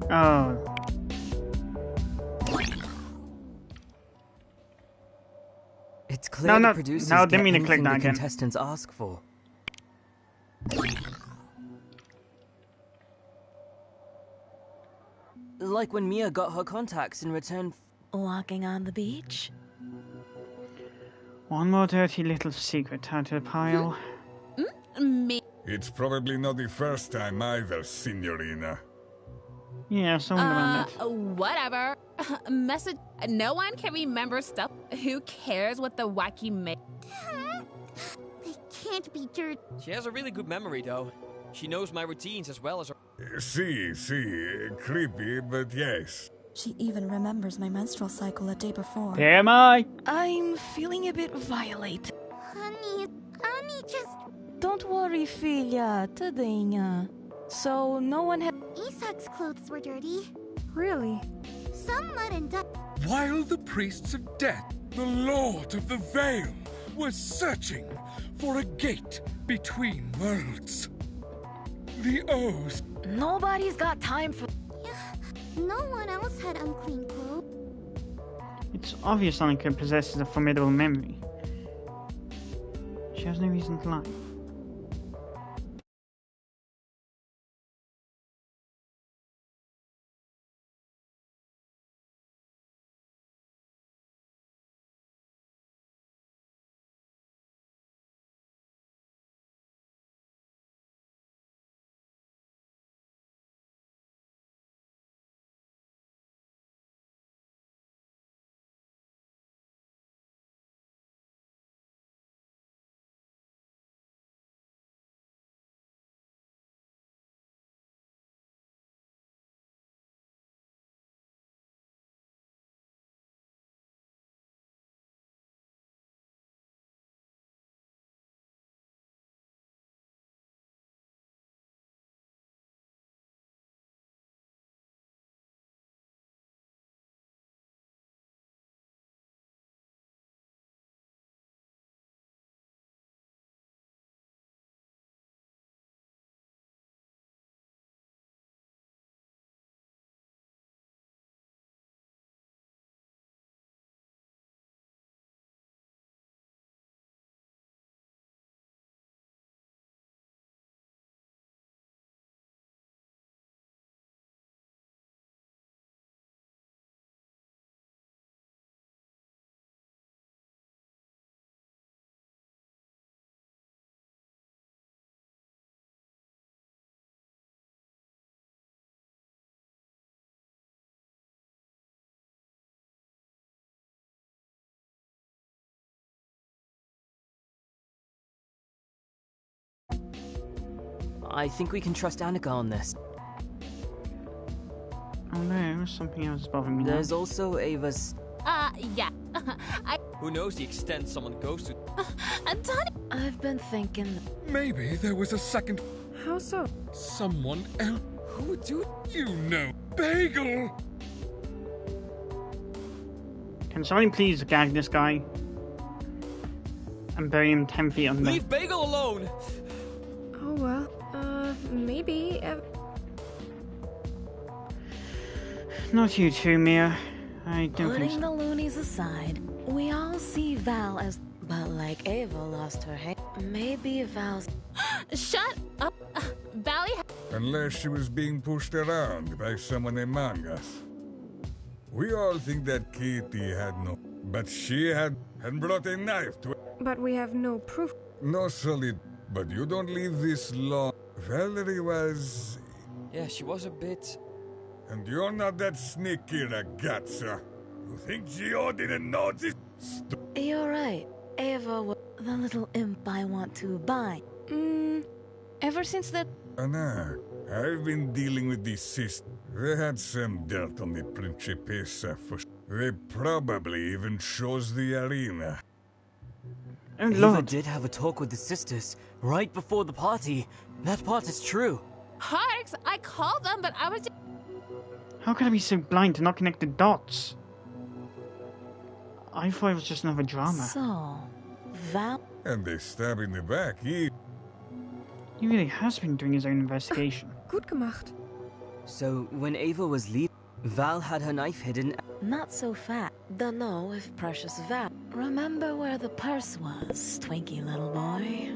Oh. It's clear the producers get didn't mean to click anything that the again. contestants ask for. Like when Mia got her contacts in return... Walking on the beach? One more dirty little secret out of the pile. Me. It's probably not the first time either, Signorina. Yeah, something around that. Whatever. Message. No one can remember stuff. Who cares what the wacky made? They can't be dirt. She has a really good memory, though. She knows my routines as well as her. See, creepy, but yes. She even remembers my menstrual cycle a day before. Am I? I'm feeling a bit violated. Honey, just... Don't worry, filha, tadinha. So, no one had... Isak's clothes were dirty. Really? Some mud and dust. While the priests of death, the Lord of the Vale, was searching for a gate between worlds. The O's. Nobody's got time for... No one else had unclean clothes. It's obvious Annika possesses a formidable memory. She has no reason to lie. I think we can trust Annika on this. Oh no, something else is bothering me now. There's also Ava's... Yeah. Who knows the extent someone goes to? I've been thinking... Maybe there was a second... How so? Someone else. Who would do it? You know, Bagel! Can somebody please gag this guy? And bury him 10 feet under. Leave Bagel alone! Oh well. Maybe... Not you two, Mia. I don't think Putting so. the loonies aside, we all see Val as... But like Ava lost her hair, maybe Val's... Shut up. Valley... Unless she was being pushed around by someone among us. We all think that Kitty had no... But she had brought a knife to... But we have no proof. No solid... But you don't leave this long. Valerie was... Yeah, she was a bit... And you're not that sneaky, ragazza. You think Gio didn't notice? You're right. Ava was the little imp I want to buy. Ever since that... Anna, I've been dealing with these sisters. They had some dirt on the Principessa for... They probably even chose the arena. Oh Ava lord. did have a talk with the sisters right before the party. That part is true. Harks, I called them, but I was... How could I be so blind to not connect the dots? I thought it was just another drama. So, Val... And they stab in the back. He really has been doing his own investigation. Gut gemacht. So, when Ava was leaving, Val had her knife hidden. Not so fat. Dunno if precious Val... Remember where the purse was, Twinkie little boy?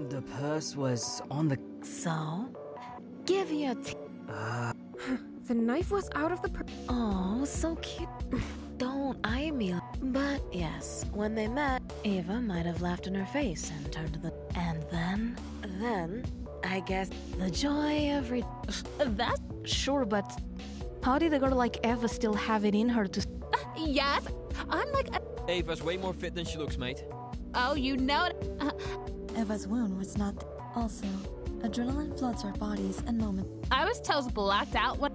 The purse was on the... So? Give your The knife was out of the Oh, so cute. Don't eye me. But yes, when they met, Ava might have laughed in her face and turned to the... And then, I guess the joy of That's sure, but how did a girl like Eva still have it in her to? Yes, I'm like. Ava's way more fit than she looks, mate. Oh, you know. Eva's wound was not. Also, adrenaline floods our bodies and moments. I was toast blacked out when.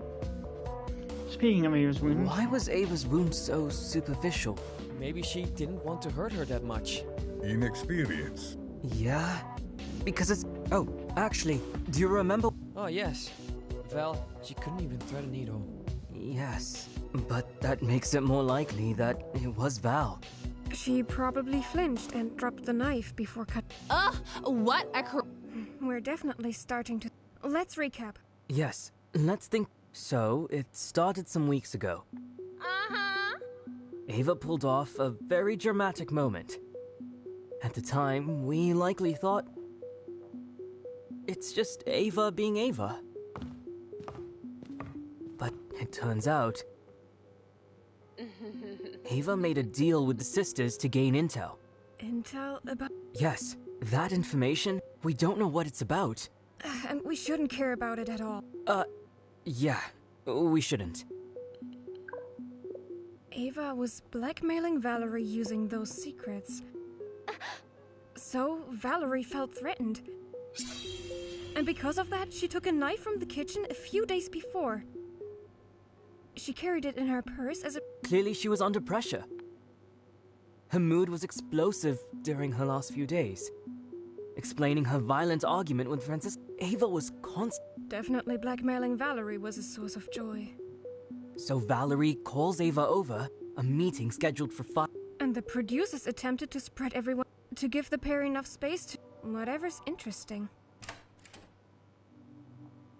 Speaking of Ava's wound, Why was Ava's wound so superficial? Maybe she didn't want to hurt her that much. Inexperience. Yeah, because it's... Oh, actually, do you remember? Oh, yes. Val, she couldn't even thread a needle. Yes, but that makes it more likely that it was Val. She probably flinched and dropped the knife before cut. Ugh, what a We're definitely starting to... Let's recap. Yes, let's think. So, it started some weeks ago. Uh-huh. Ava pulled off a very dramatic moment. At the time, we likely thought... It's just Ava being Ava. But it turns out... Ava made a deal with the sisters to gain intel. Intel about... Yes, that information, we don't know what it's about. And we shouldn't care about it at all. Yeah, we shouldn't. Ava was blackmailing Valerie using those secrets. So, Valerie felt threatened. And because of that, she took a knife from the kitchen a few days before. She carried it in her purse as a... Clearly she was under pressure. Her mood was explosive during her last few days. Explaining her violent argument with Francis, Ava was Definitely blackmailing Valerie was a source of joy. So Valerie calls Ava over, a meeting scheduled for 5. And the producers attempted to spread everyone... to give the pair enough space to... whatever's interesting.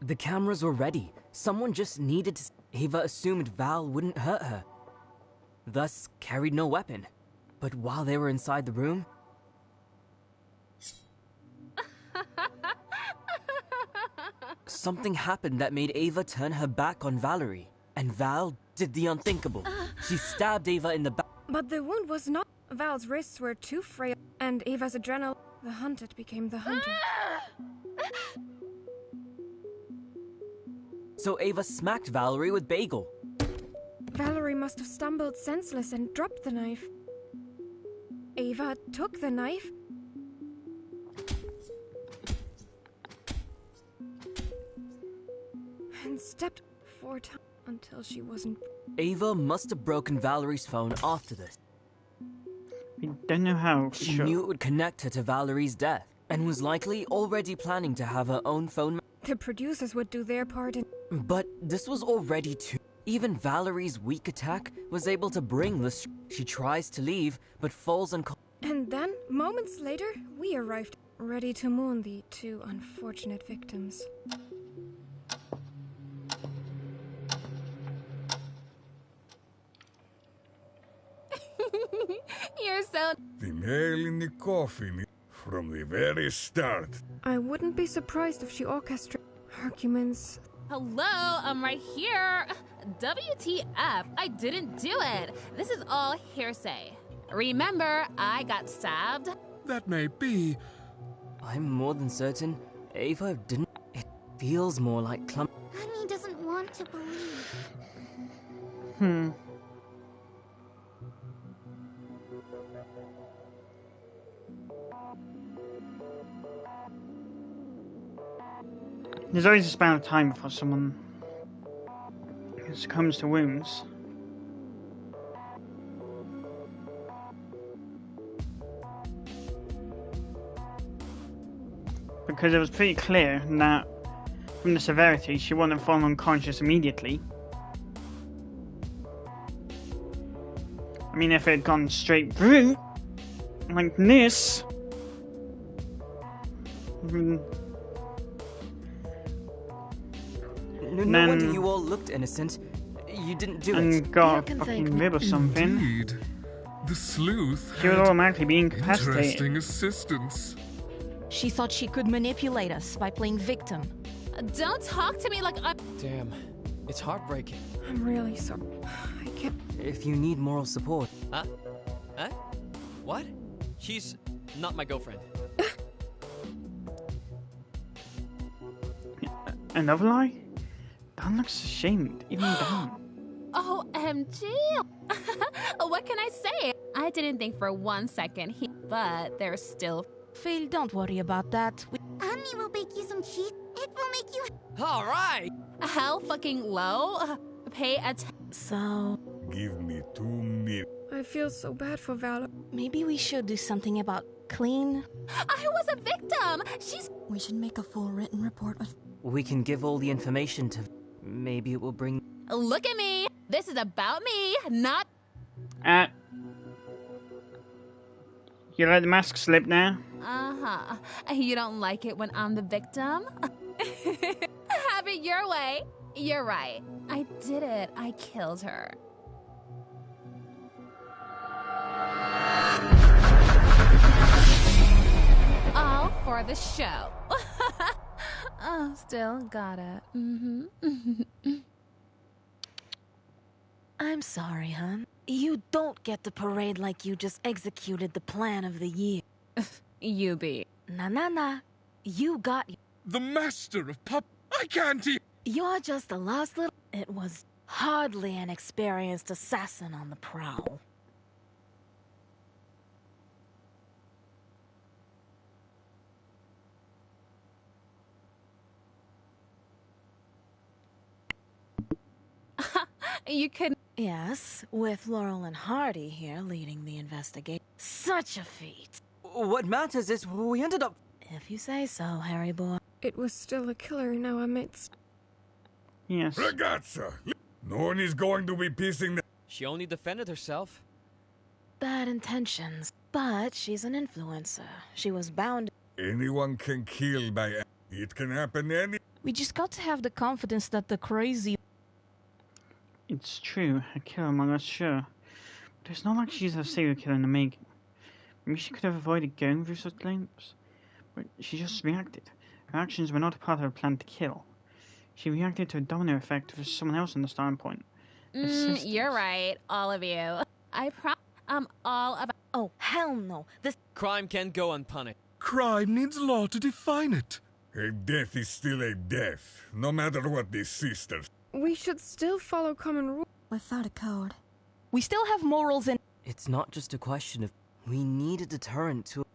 The cameras were ready. Someone just needed to... Ava assumed Val wouldn't hurt her. Thus, carried no weapon. But while they were inside the room... Something happened that made Ava turn her back on Valerie. And Val did the unthinkable. She stabbed Ava in the back. But the wound was not... Val's wrists were too frail, and Ava's adrenaline... The hunted became the hunter. So Ava smacked Valerie with Bagel. Valerie must have stumbled senseless and dropped the knife. Ava took the knife... and stepped 4 times until she wasn't... Ava must have broken Valerie's phone after this. we don't know how. She Sure. knew it would connect her to Valerie's death, and was likely already planning to have her own phone. The producers would do their part in... But this was already too... Even Valerie's weak attack was able to bring the... She tries to leave, but falls and... And then, moments later, we arrived, ready to mourn the 2 unfortunate victims. You're so... The nail in the coffin from the very start. I wouldn't be surprised if she orchestrated arguments. Hello, I'm right here. WTF, I didn't do it. This is all hearsay. Remember, I got stabbed. That may be. I'm more than certain Ava didn't... It feels more like Honey doesn't want to believe. There's always a span of time before someone succumbs to wounds. Because it was pretty clear that from the severity she wouldn't have fallen unconscious immediately. I mean, if it had gone straight through, like this, No wonder you all looked innocent. You didn't do it. And got a fucking rib or something. Indeed. The sleuth She would had automatically be incapacitated. interesting assistance. She thought she could manipulate us by playing victim. Don't talk to me like I'm... Damn, it's heartbreaking. I'm really sorry. I can't... If you need moral support... Huh? Huh? What? She's not my girlfriend. Another lie? Dan looks ashamed, even Dan. OMG! What can I say? I didn't think for 1 second but there's still. Phil, don't worry about that. Annie will bake you some cheese. It will make you. Alright! Hell fucking low? Pay attention. So, Give me 2 minutes. I feel so bad for Val. maybe we should do something about clean. I was a victim! We should make a full written report with. We can give all the information to. Maybe it will bring. Look at me! This is about me, not. You let the mask slip now? Uh-huh. You don't like it when I'm the victim? Have it your way. You're right. I did it. I killed her. All for the show. Oh, still got it. I'm sorry, hon. You don't get to parade like you just executed the plan of the year. You be. Nah. You got... The master of pup... I can't even... You're just a lost little... It was hardly an experienced assassin on the prowl. You could. Yes, with Laurel and Hardy here leading the investigation. Such a feat. What matters is we ended up. If you say so, Harry boy. It was still a killer in our midst. Yes. Ragazza! No one is going to be piecing the... She only defended herself. Bad intentions. But she's an influencer. She was bound... Anyone can kill by... It can happen any... We just got to have the confidence that the crazy. It's true, a killer among us, sure. But it's not like she's a serial killer in the making. Maybe she could have avoided going through such lengths. But she just reacted. Her actions were not part of her plan to kill. She reacted to a domino effect for someone else on the starting point. You're right, all of you. I'm all about. Oh, hell no. This Crime can't go unpunished. Crime needs law to define it. A death is still a death, no matter what the sisters... We should still follow common rules. Without a code. We still have morals and. It's not just a question of. We need a deterrent to.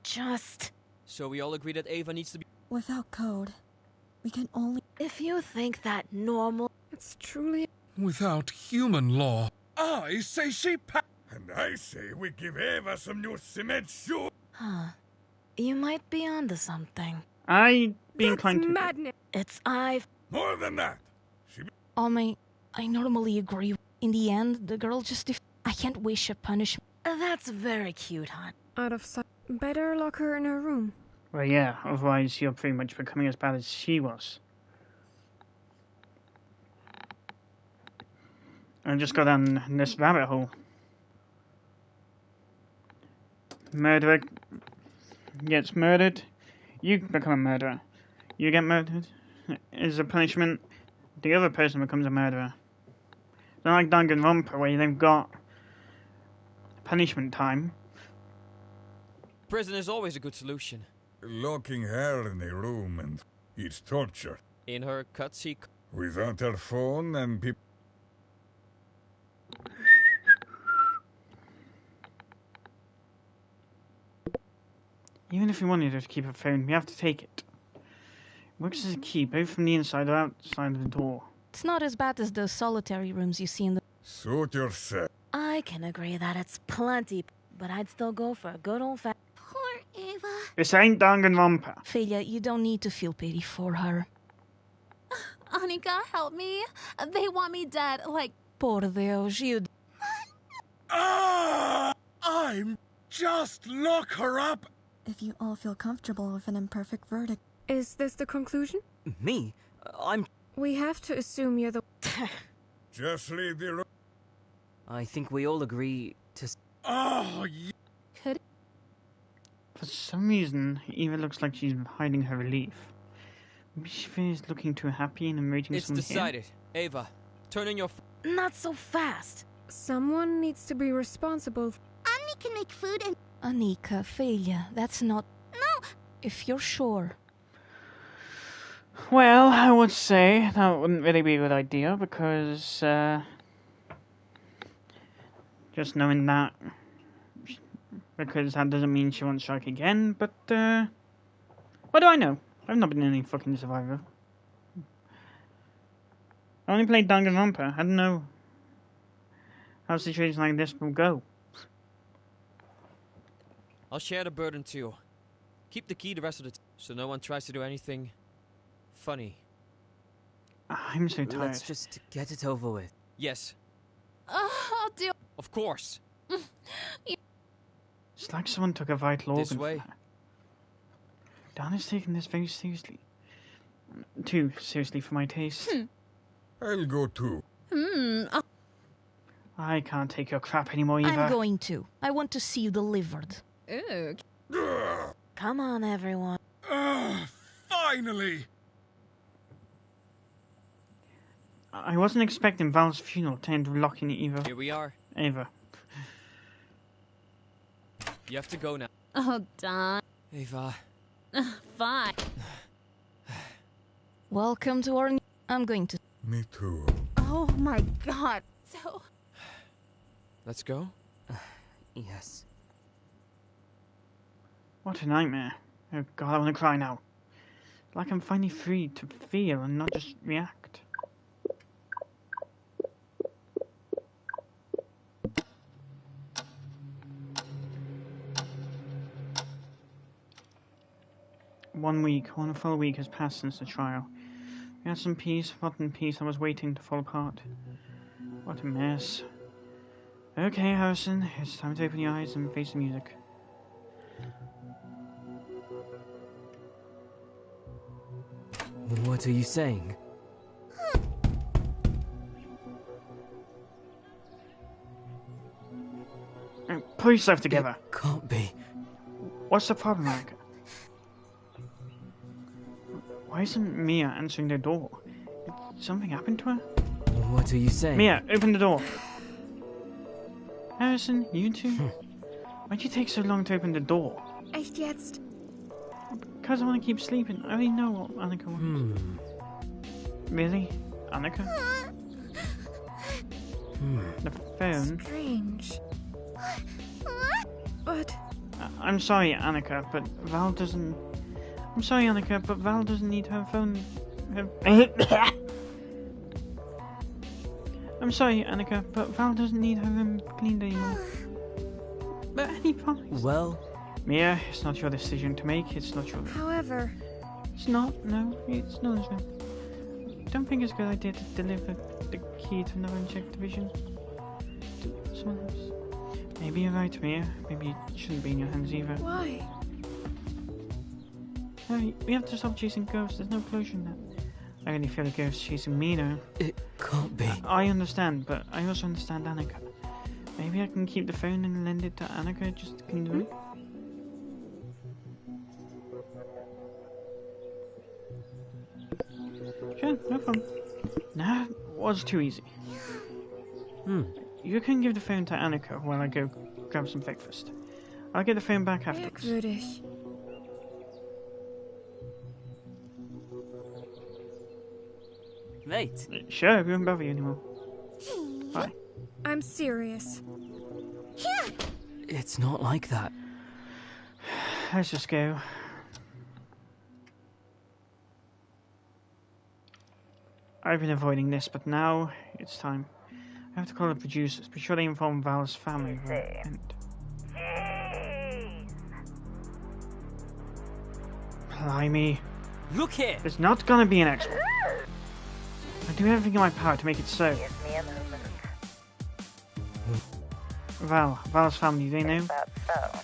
just... So we all agree that Ava needs to be. Without code. We can only. If you think that normal... It's truly... Without human law. I say she And I say we give Eva some new cement shoes. Huh. You might be onto something. I'd be That's inclined to. madness. It's I've... More than that. I normally agree. In the end, the girl just. I can't wish a punishment. That's very cute, hon. Out of sight. Better lock her in her room. Well, yeah, otherwise you're pretty much becoming as bad as she was. And just go down this rabbit hole. Murderer gets murdered. You become a murderer. You get murdered. As a punishment, the other person becomes a murderer. It's not like Danganronpa where they've got punishment time. Prison is always a good solution. Locking her in a room and it's torture. In her cutscene. Without her phone and people... Even if we wanted her to keep her phone, we have to take it. It works as a key, both from the inside or outside of the door. It's not as bad as the solitary rooms you see in the. Suit yourself. I can agree that it's plenty, but I'd still go for a good old-fashioned... Poor Ava. This ain't Danganronpa. Felia, you don't need to feel pity for her. Anika, help me. They want me dead, like... Por Deus, you. I'm just lock her up. If you all feel comfortable with an imperfect verdict. Is this the conclusion? Me? I'm. We have to assume you're the... Just leave the room. I think we all agree to. Oh, Could... For some reason, Eva looks like she's hiding her relief. Maybe she is looking too happy and emerging It's someone decided. Ava, turn on your. Not so fast. Someone needs to be responsible. Annie can make food and... Anika, Felia, that's not. No! If you're sure. Well, I would say that wouldn't really be a good idea because just knowing that, because that doesn't mean she won't strike again. But what do I know? I've not been any fucking survivor. I only played Danganronpa. I don't know how situations like this will go. I'll share the burden too. Keep the key the rest of the time, so no one tries to do anything funny. I'm so tired. Let's just get it over with. Yes, I'll do. of course. It's like someone took a vital organ This way. from her. Dan is taking this very seriously. Too seriously for my taste. I'll go too. I can't take your crap anymore, Eva. I'm going to. I want to see you delivered. Ooh. Come on, everyone. Finally! I wasn't expecting Val's funeral to end with locking Eva. Here we are. Eva. You have to go now. Oh, Don. Eva. Fine. Welcome to our. I'm going to. Me too. Oh my god. So. Let's go. Yes. What a nightmare. Oh god, I want to cry now. Like I'm finally free to feel and not just react. One full week has passed since the trial. We had some peace, rotten peace, I was waiting to fall apart. What a mess. Okay, Harrison, it's time to open your eyes and face the music. What are you saying? Pull yourself together. It can't be. What's the problem, Erica? Why isn't Mia answering the door? Did something happen to her? What are you saying? Mia, open the door. Harrison, you two? Why'd you take so long to open the door? Echt jetzt? Because I want to keep sleeping. I already know what Annika wants. Really? Annika? The phone? Strange. But... I'm sorry, Annika, but Val doesn't... I'm sorry, Annika, but Val doesn't need her phone... I'm sorry, Annika, but Val doesn't need her room cleaned anymore. But any promise? Well... Mia, it's not your decision to make, it's not your... However... It's not, no, it's not his room. Don't think it's a good idea to deliver the key to another unchecked division to someone else. Maybe you're right, Mia. Maybe it shouldn't be in your hands either. Why? No, we have to stop chasing ghosts, there's no closure in that. I really feel the ghost chasing me now. It can't be. I understand, but I also understand Annika. Maybe I can keep the phone and lend it to Annika just to clean the room? Sure, no problem. Nah, it was too easy. You can give the phone to Annika while I go grab some breakfast. I'll get the phone back afterwards. Merkwürdig. Wait. Sure, we won't bother you anymore. Bye. I'm serious. It's not like that. Let's just go. I've been avoiding this, but now it's time. I have to call the producers. Be sure they inform Val's family. Blimey. Look here! There's not gonna be an extra. I do everything in my power to make it so. Give me a moment. Val's family, do they know? Is that so?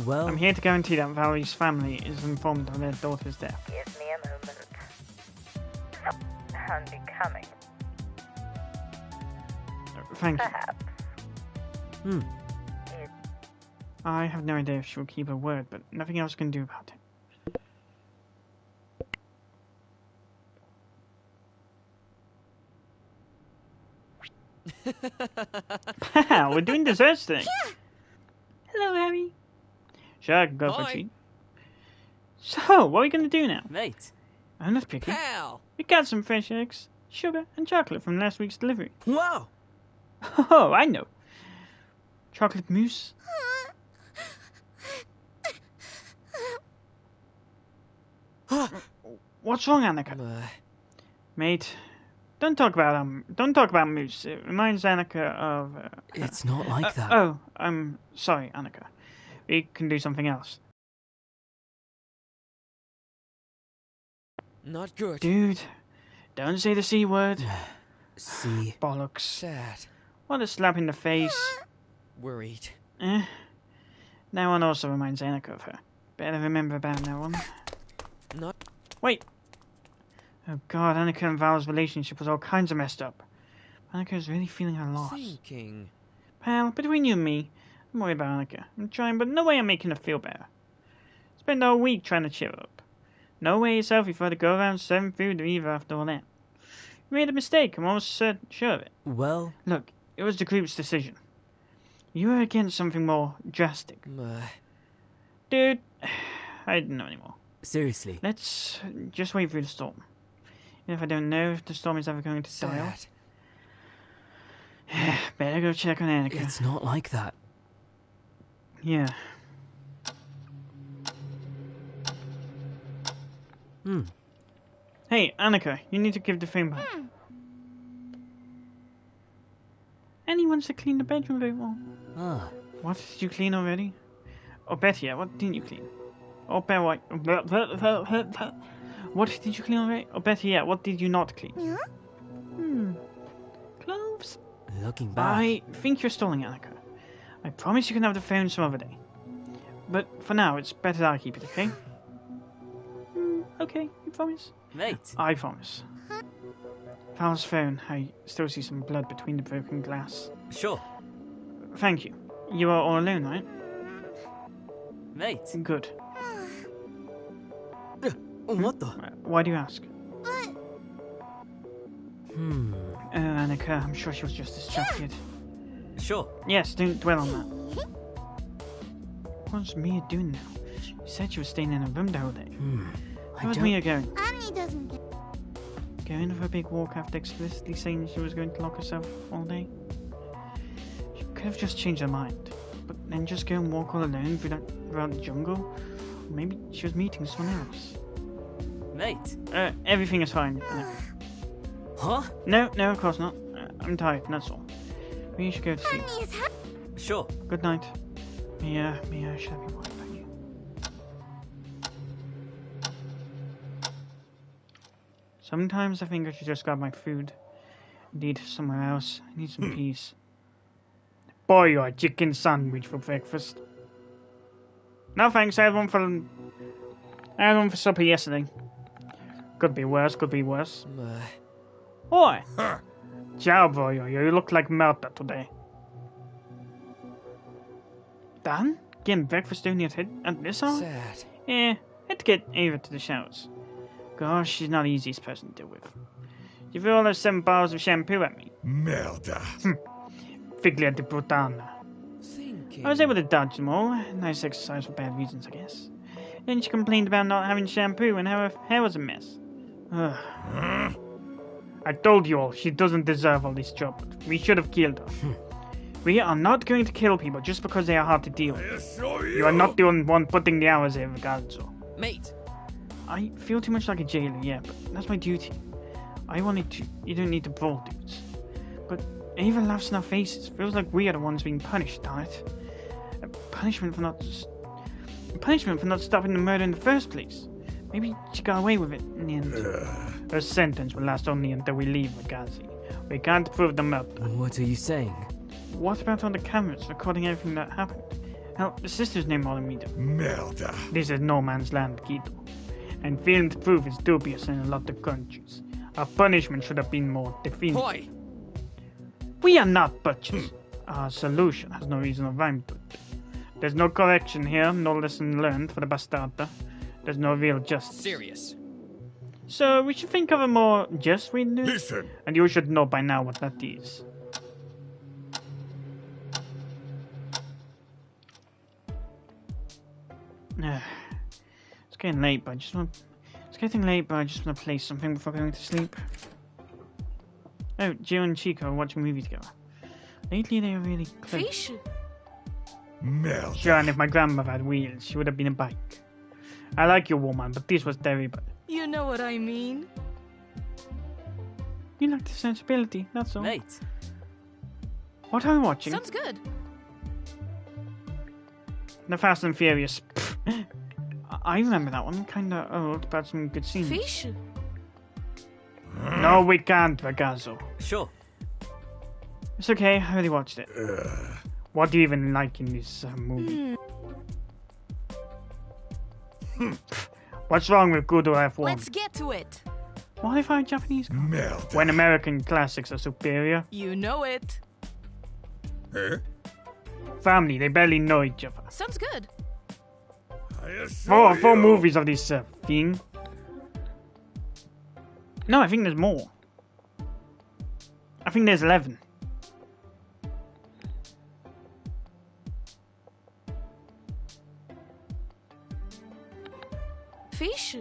Well... I'm here to guarantee that Valerie's family is informed of their daughter's death. Give me a moment. Unbecoming, Thank you. perhaps. I have no idea if she will keep her word, but nothing else can do about it. We're doing desserts today. Hello, Harry. Sure, I can go for a Hi. treat. So, what are we going to do now? Wait. I'm not picky. Pal! We got some fresh eggs, sugar, and chocolate from last week's delivery. Wow! Oh, I know. Chocolate mousse. What's wrong, Annika? Mate, don't talk about mousse. It reminds Annika of. It's not like that. Oh, I'm sorry, Annika. We can do something else. Not good. Dude, don't say the C word. See? Bollocks. Sad. What a slap in the face. Worried. That one also reminds Annika of her. Better remember about that one. Not. Wait. Oh god, Annika and Val's relationship was all kinds of messed up. Annika is really feeling her loss. Thinking. Pal, between you and me, I'm worried about Annika. I'm trying, but no way I'm making her feel better. Spend all week trying to cheer her up. No way it's healthy for her to go around serving food to Eva after all that. You made a mistake, I'm almost sure of it. Well... Look, it was the group's decision. You were against something more drastic. Dude, I don't know anymore. Seriously. Let's just wait for the storm. Even if I don't know if the storm is ever going to die out. Better go check on Annika. It's not like that. Yeah. Hey, Annika, you need to give the phone back. Annie wants to clean the bedroom very well. What did you clean already? Oh, Betty, what didn't you clean? Oh, Betty, what did you clean already? Oh, Betty, what did you not clean? Clothes? Looking back... I think you're stalling, Annika. I promise you can have the phone some other day. But for now, it's better that I keep it, okay? Okay, you promise? Mate. I promise. Val's phone. I still see some blood between the broken glass. Sure. Thank you. You are all alone, right? Mate. Good. What the? Why do you ask? Annika, I'm sure she was just distracted. Sure. Yes, don't dwell on that. What's Mia doing now? She said she was staying in her room the whole day. Where's Mia going? Annie doesn't get... Going for a big walk after explicitly saying she was going to lock herself all day? She could have just changed her mind. But then just go and walk all alone throughout the jungle? Or maybe she was meeting someone else. Mate. Everything is fine. Huh? No, of course not. I'm tired, that's all. We should go to sleep. Sure. Good night. Mia, should I be worried about you? Sometimes I think I should just grab my food and eat somewhere else. I need some peace. Boy, a chicken sandwich for breakfast. No thanks, I had one for supper yesterday. Could be worse. Oi! Ciao, boy, you look like Melta today. Dan? Getting breakfast only at this hour? Sad. Yeah, had to get Ava to the showers. Gosh, she's not the easiest person to deal with. You threw all those 7 bottles of shampoo at me. Merda. Figlia di puttana. I was able to dodge them all. Nice exercise for bad reasons, I guess. Then she complained about not having shampoo and how her hair was a mess. Ugh. I told you all, she doesn't deserve all this trouble. We should have killed her. We are not going to kill people just because they are hard to deal with. You are not the only one putting the hours in, Ragazzo. Mate! I feel too much like a jailer, yeah, but that's my duty. I wanted to... You don't need to brawl dudes. But Ava laughs in our faces. Feels like we are the ones being punished, darn it. Punishment for not stopping the murder in the first place. Maybe she got away with it in the end. Her sentence will last only until we leave Ragazzi. We can't prove the murder. What are you saying? What about all the cameras recording everything that happened? Hell, the sisters know more than we do. Merda. This is no man's land, Guido. And filmed proof is dubious in a lot of countries. Our punishment should have been more definitive. Why? We are not butchers. Our solution has no reason of rhyme to it. There's no correction here, no lesson learned for the bastarda. There's no real justice. Serious. So we should think of a more just way to do it. Listen. And you should know by now what that is. It's getting late, but I just want It's getting late, but I just want to play something before going to sleep. Oh, Jill and Chico are watching a movie together. Lately, they are really close. Fish? Merda. Sure, and if my grandmother had wheels, she would have been a bike. I like your woman, but this was terrible. You know what I mean. You like the sensibility, that's all. Mate. What are we watching? Sounds good. The Fast and Furious. I remember that one, kinda old, but some good scenes. Fish? No, we can't, Ragazzo. Sure. It's okay, I already watched it. What do you even like in this movie? What's wrong with good or F1? Let's get to it. Why find Japanese cars? Merda. When American classics are superior? You know it. Eh? Family, they barely know each other. Sounds good. I assure Four you. movies of this thing. No, I think there's more. I think there's 11. Fish?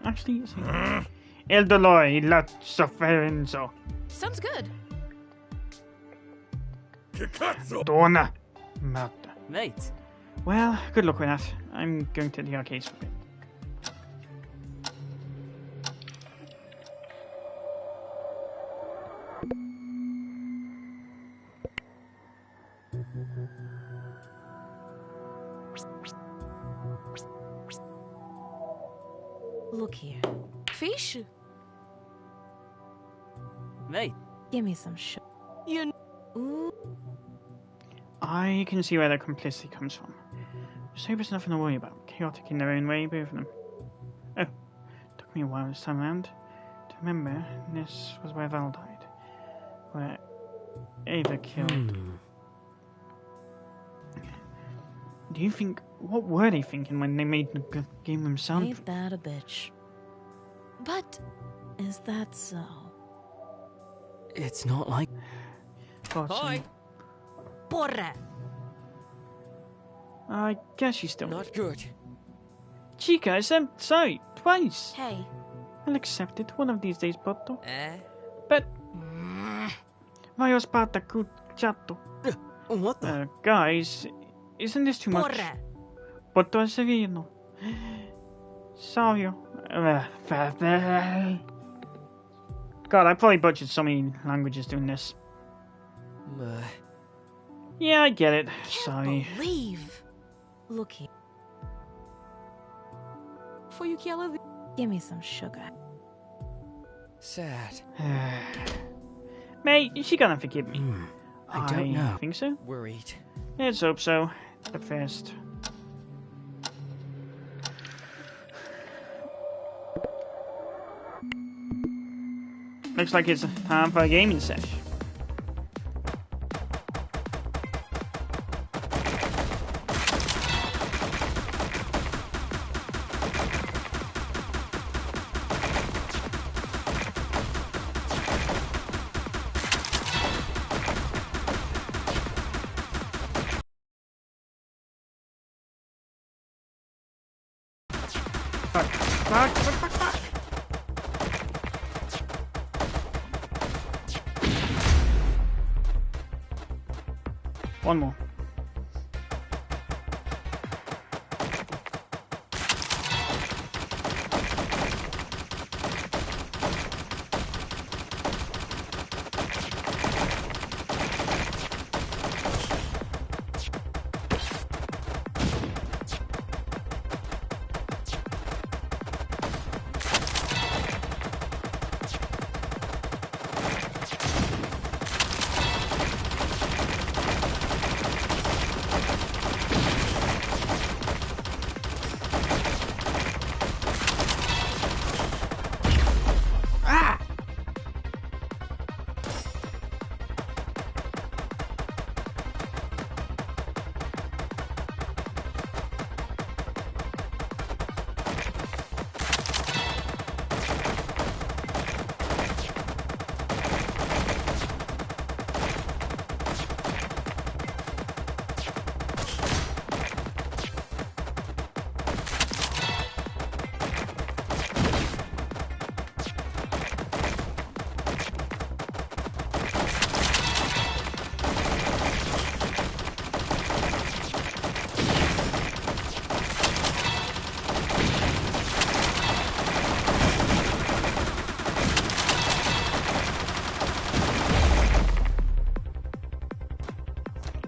Actually, it's El dolor y la sofferenza. Sounds good. Che cazzo? Donna. Merda. Mate. Well, good luck with that. I'm going to the arcades for a bit. Look here. Fish? Mate. Give me some sugar. You Ooh. I can see where their complicity comes from. Just hope it's nothing to worry about. Chaotic in their own way, both of them. Oh, took me a while this time around to remember this was where Val died. Where Ava killed. Do you think... What were they thinking when they made the game themselves? Ain't that a bitch? But is that so? It's not like... Hi. porra. I guess she's still... Not good. Chica, sorry, twice. Hey. I'll accept it one of these days, Botto. Eh? But... Vai aspetta, chatto. What the... Guys, isn't this too much? Porra. Botto al sereno. Sorry. God, I probably butchered so many languages doing this. Yeah, I get it. Sorry. Leave. Look here. For you kill Give me some sugar. Sad. Mate, is she gonna forgive me? I don't know. I think so. Worried. Let's hope so. At first. Looks like it's time for a gaming session. Fuck. One more.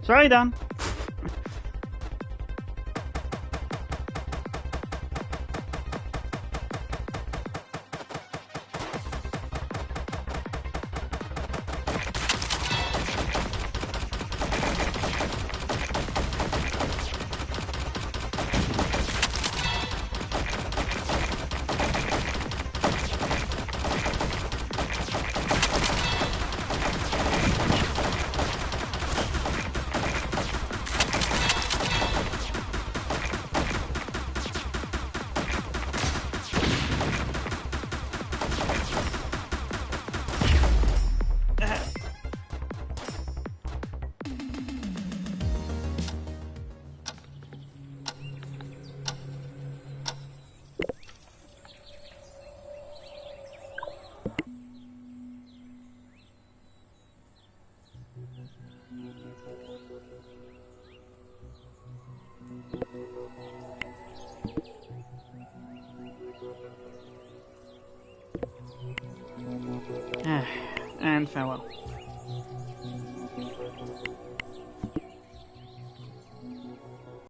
Sorry, Dan. And farewell.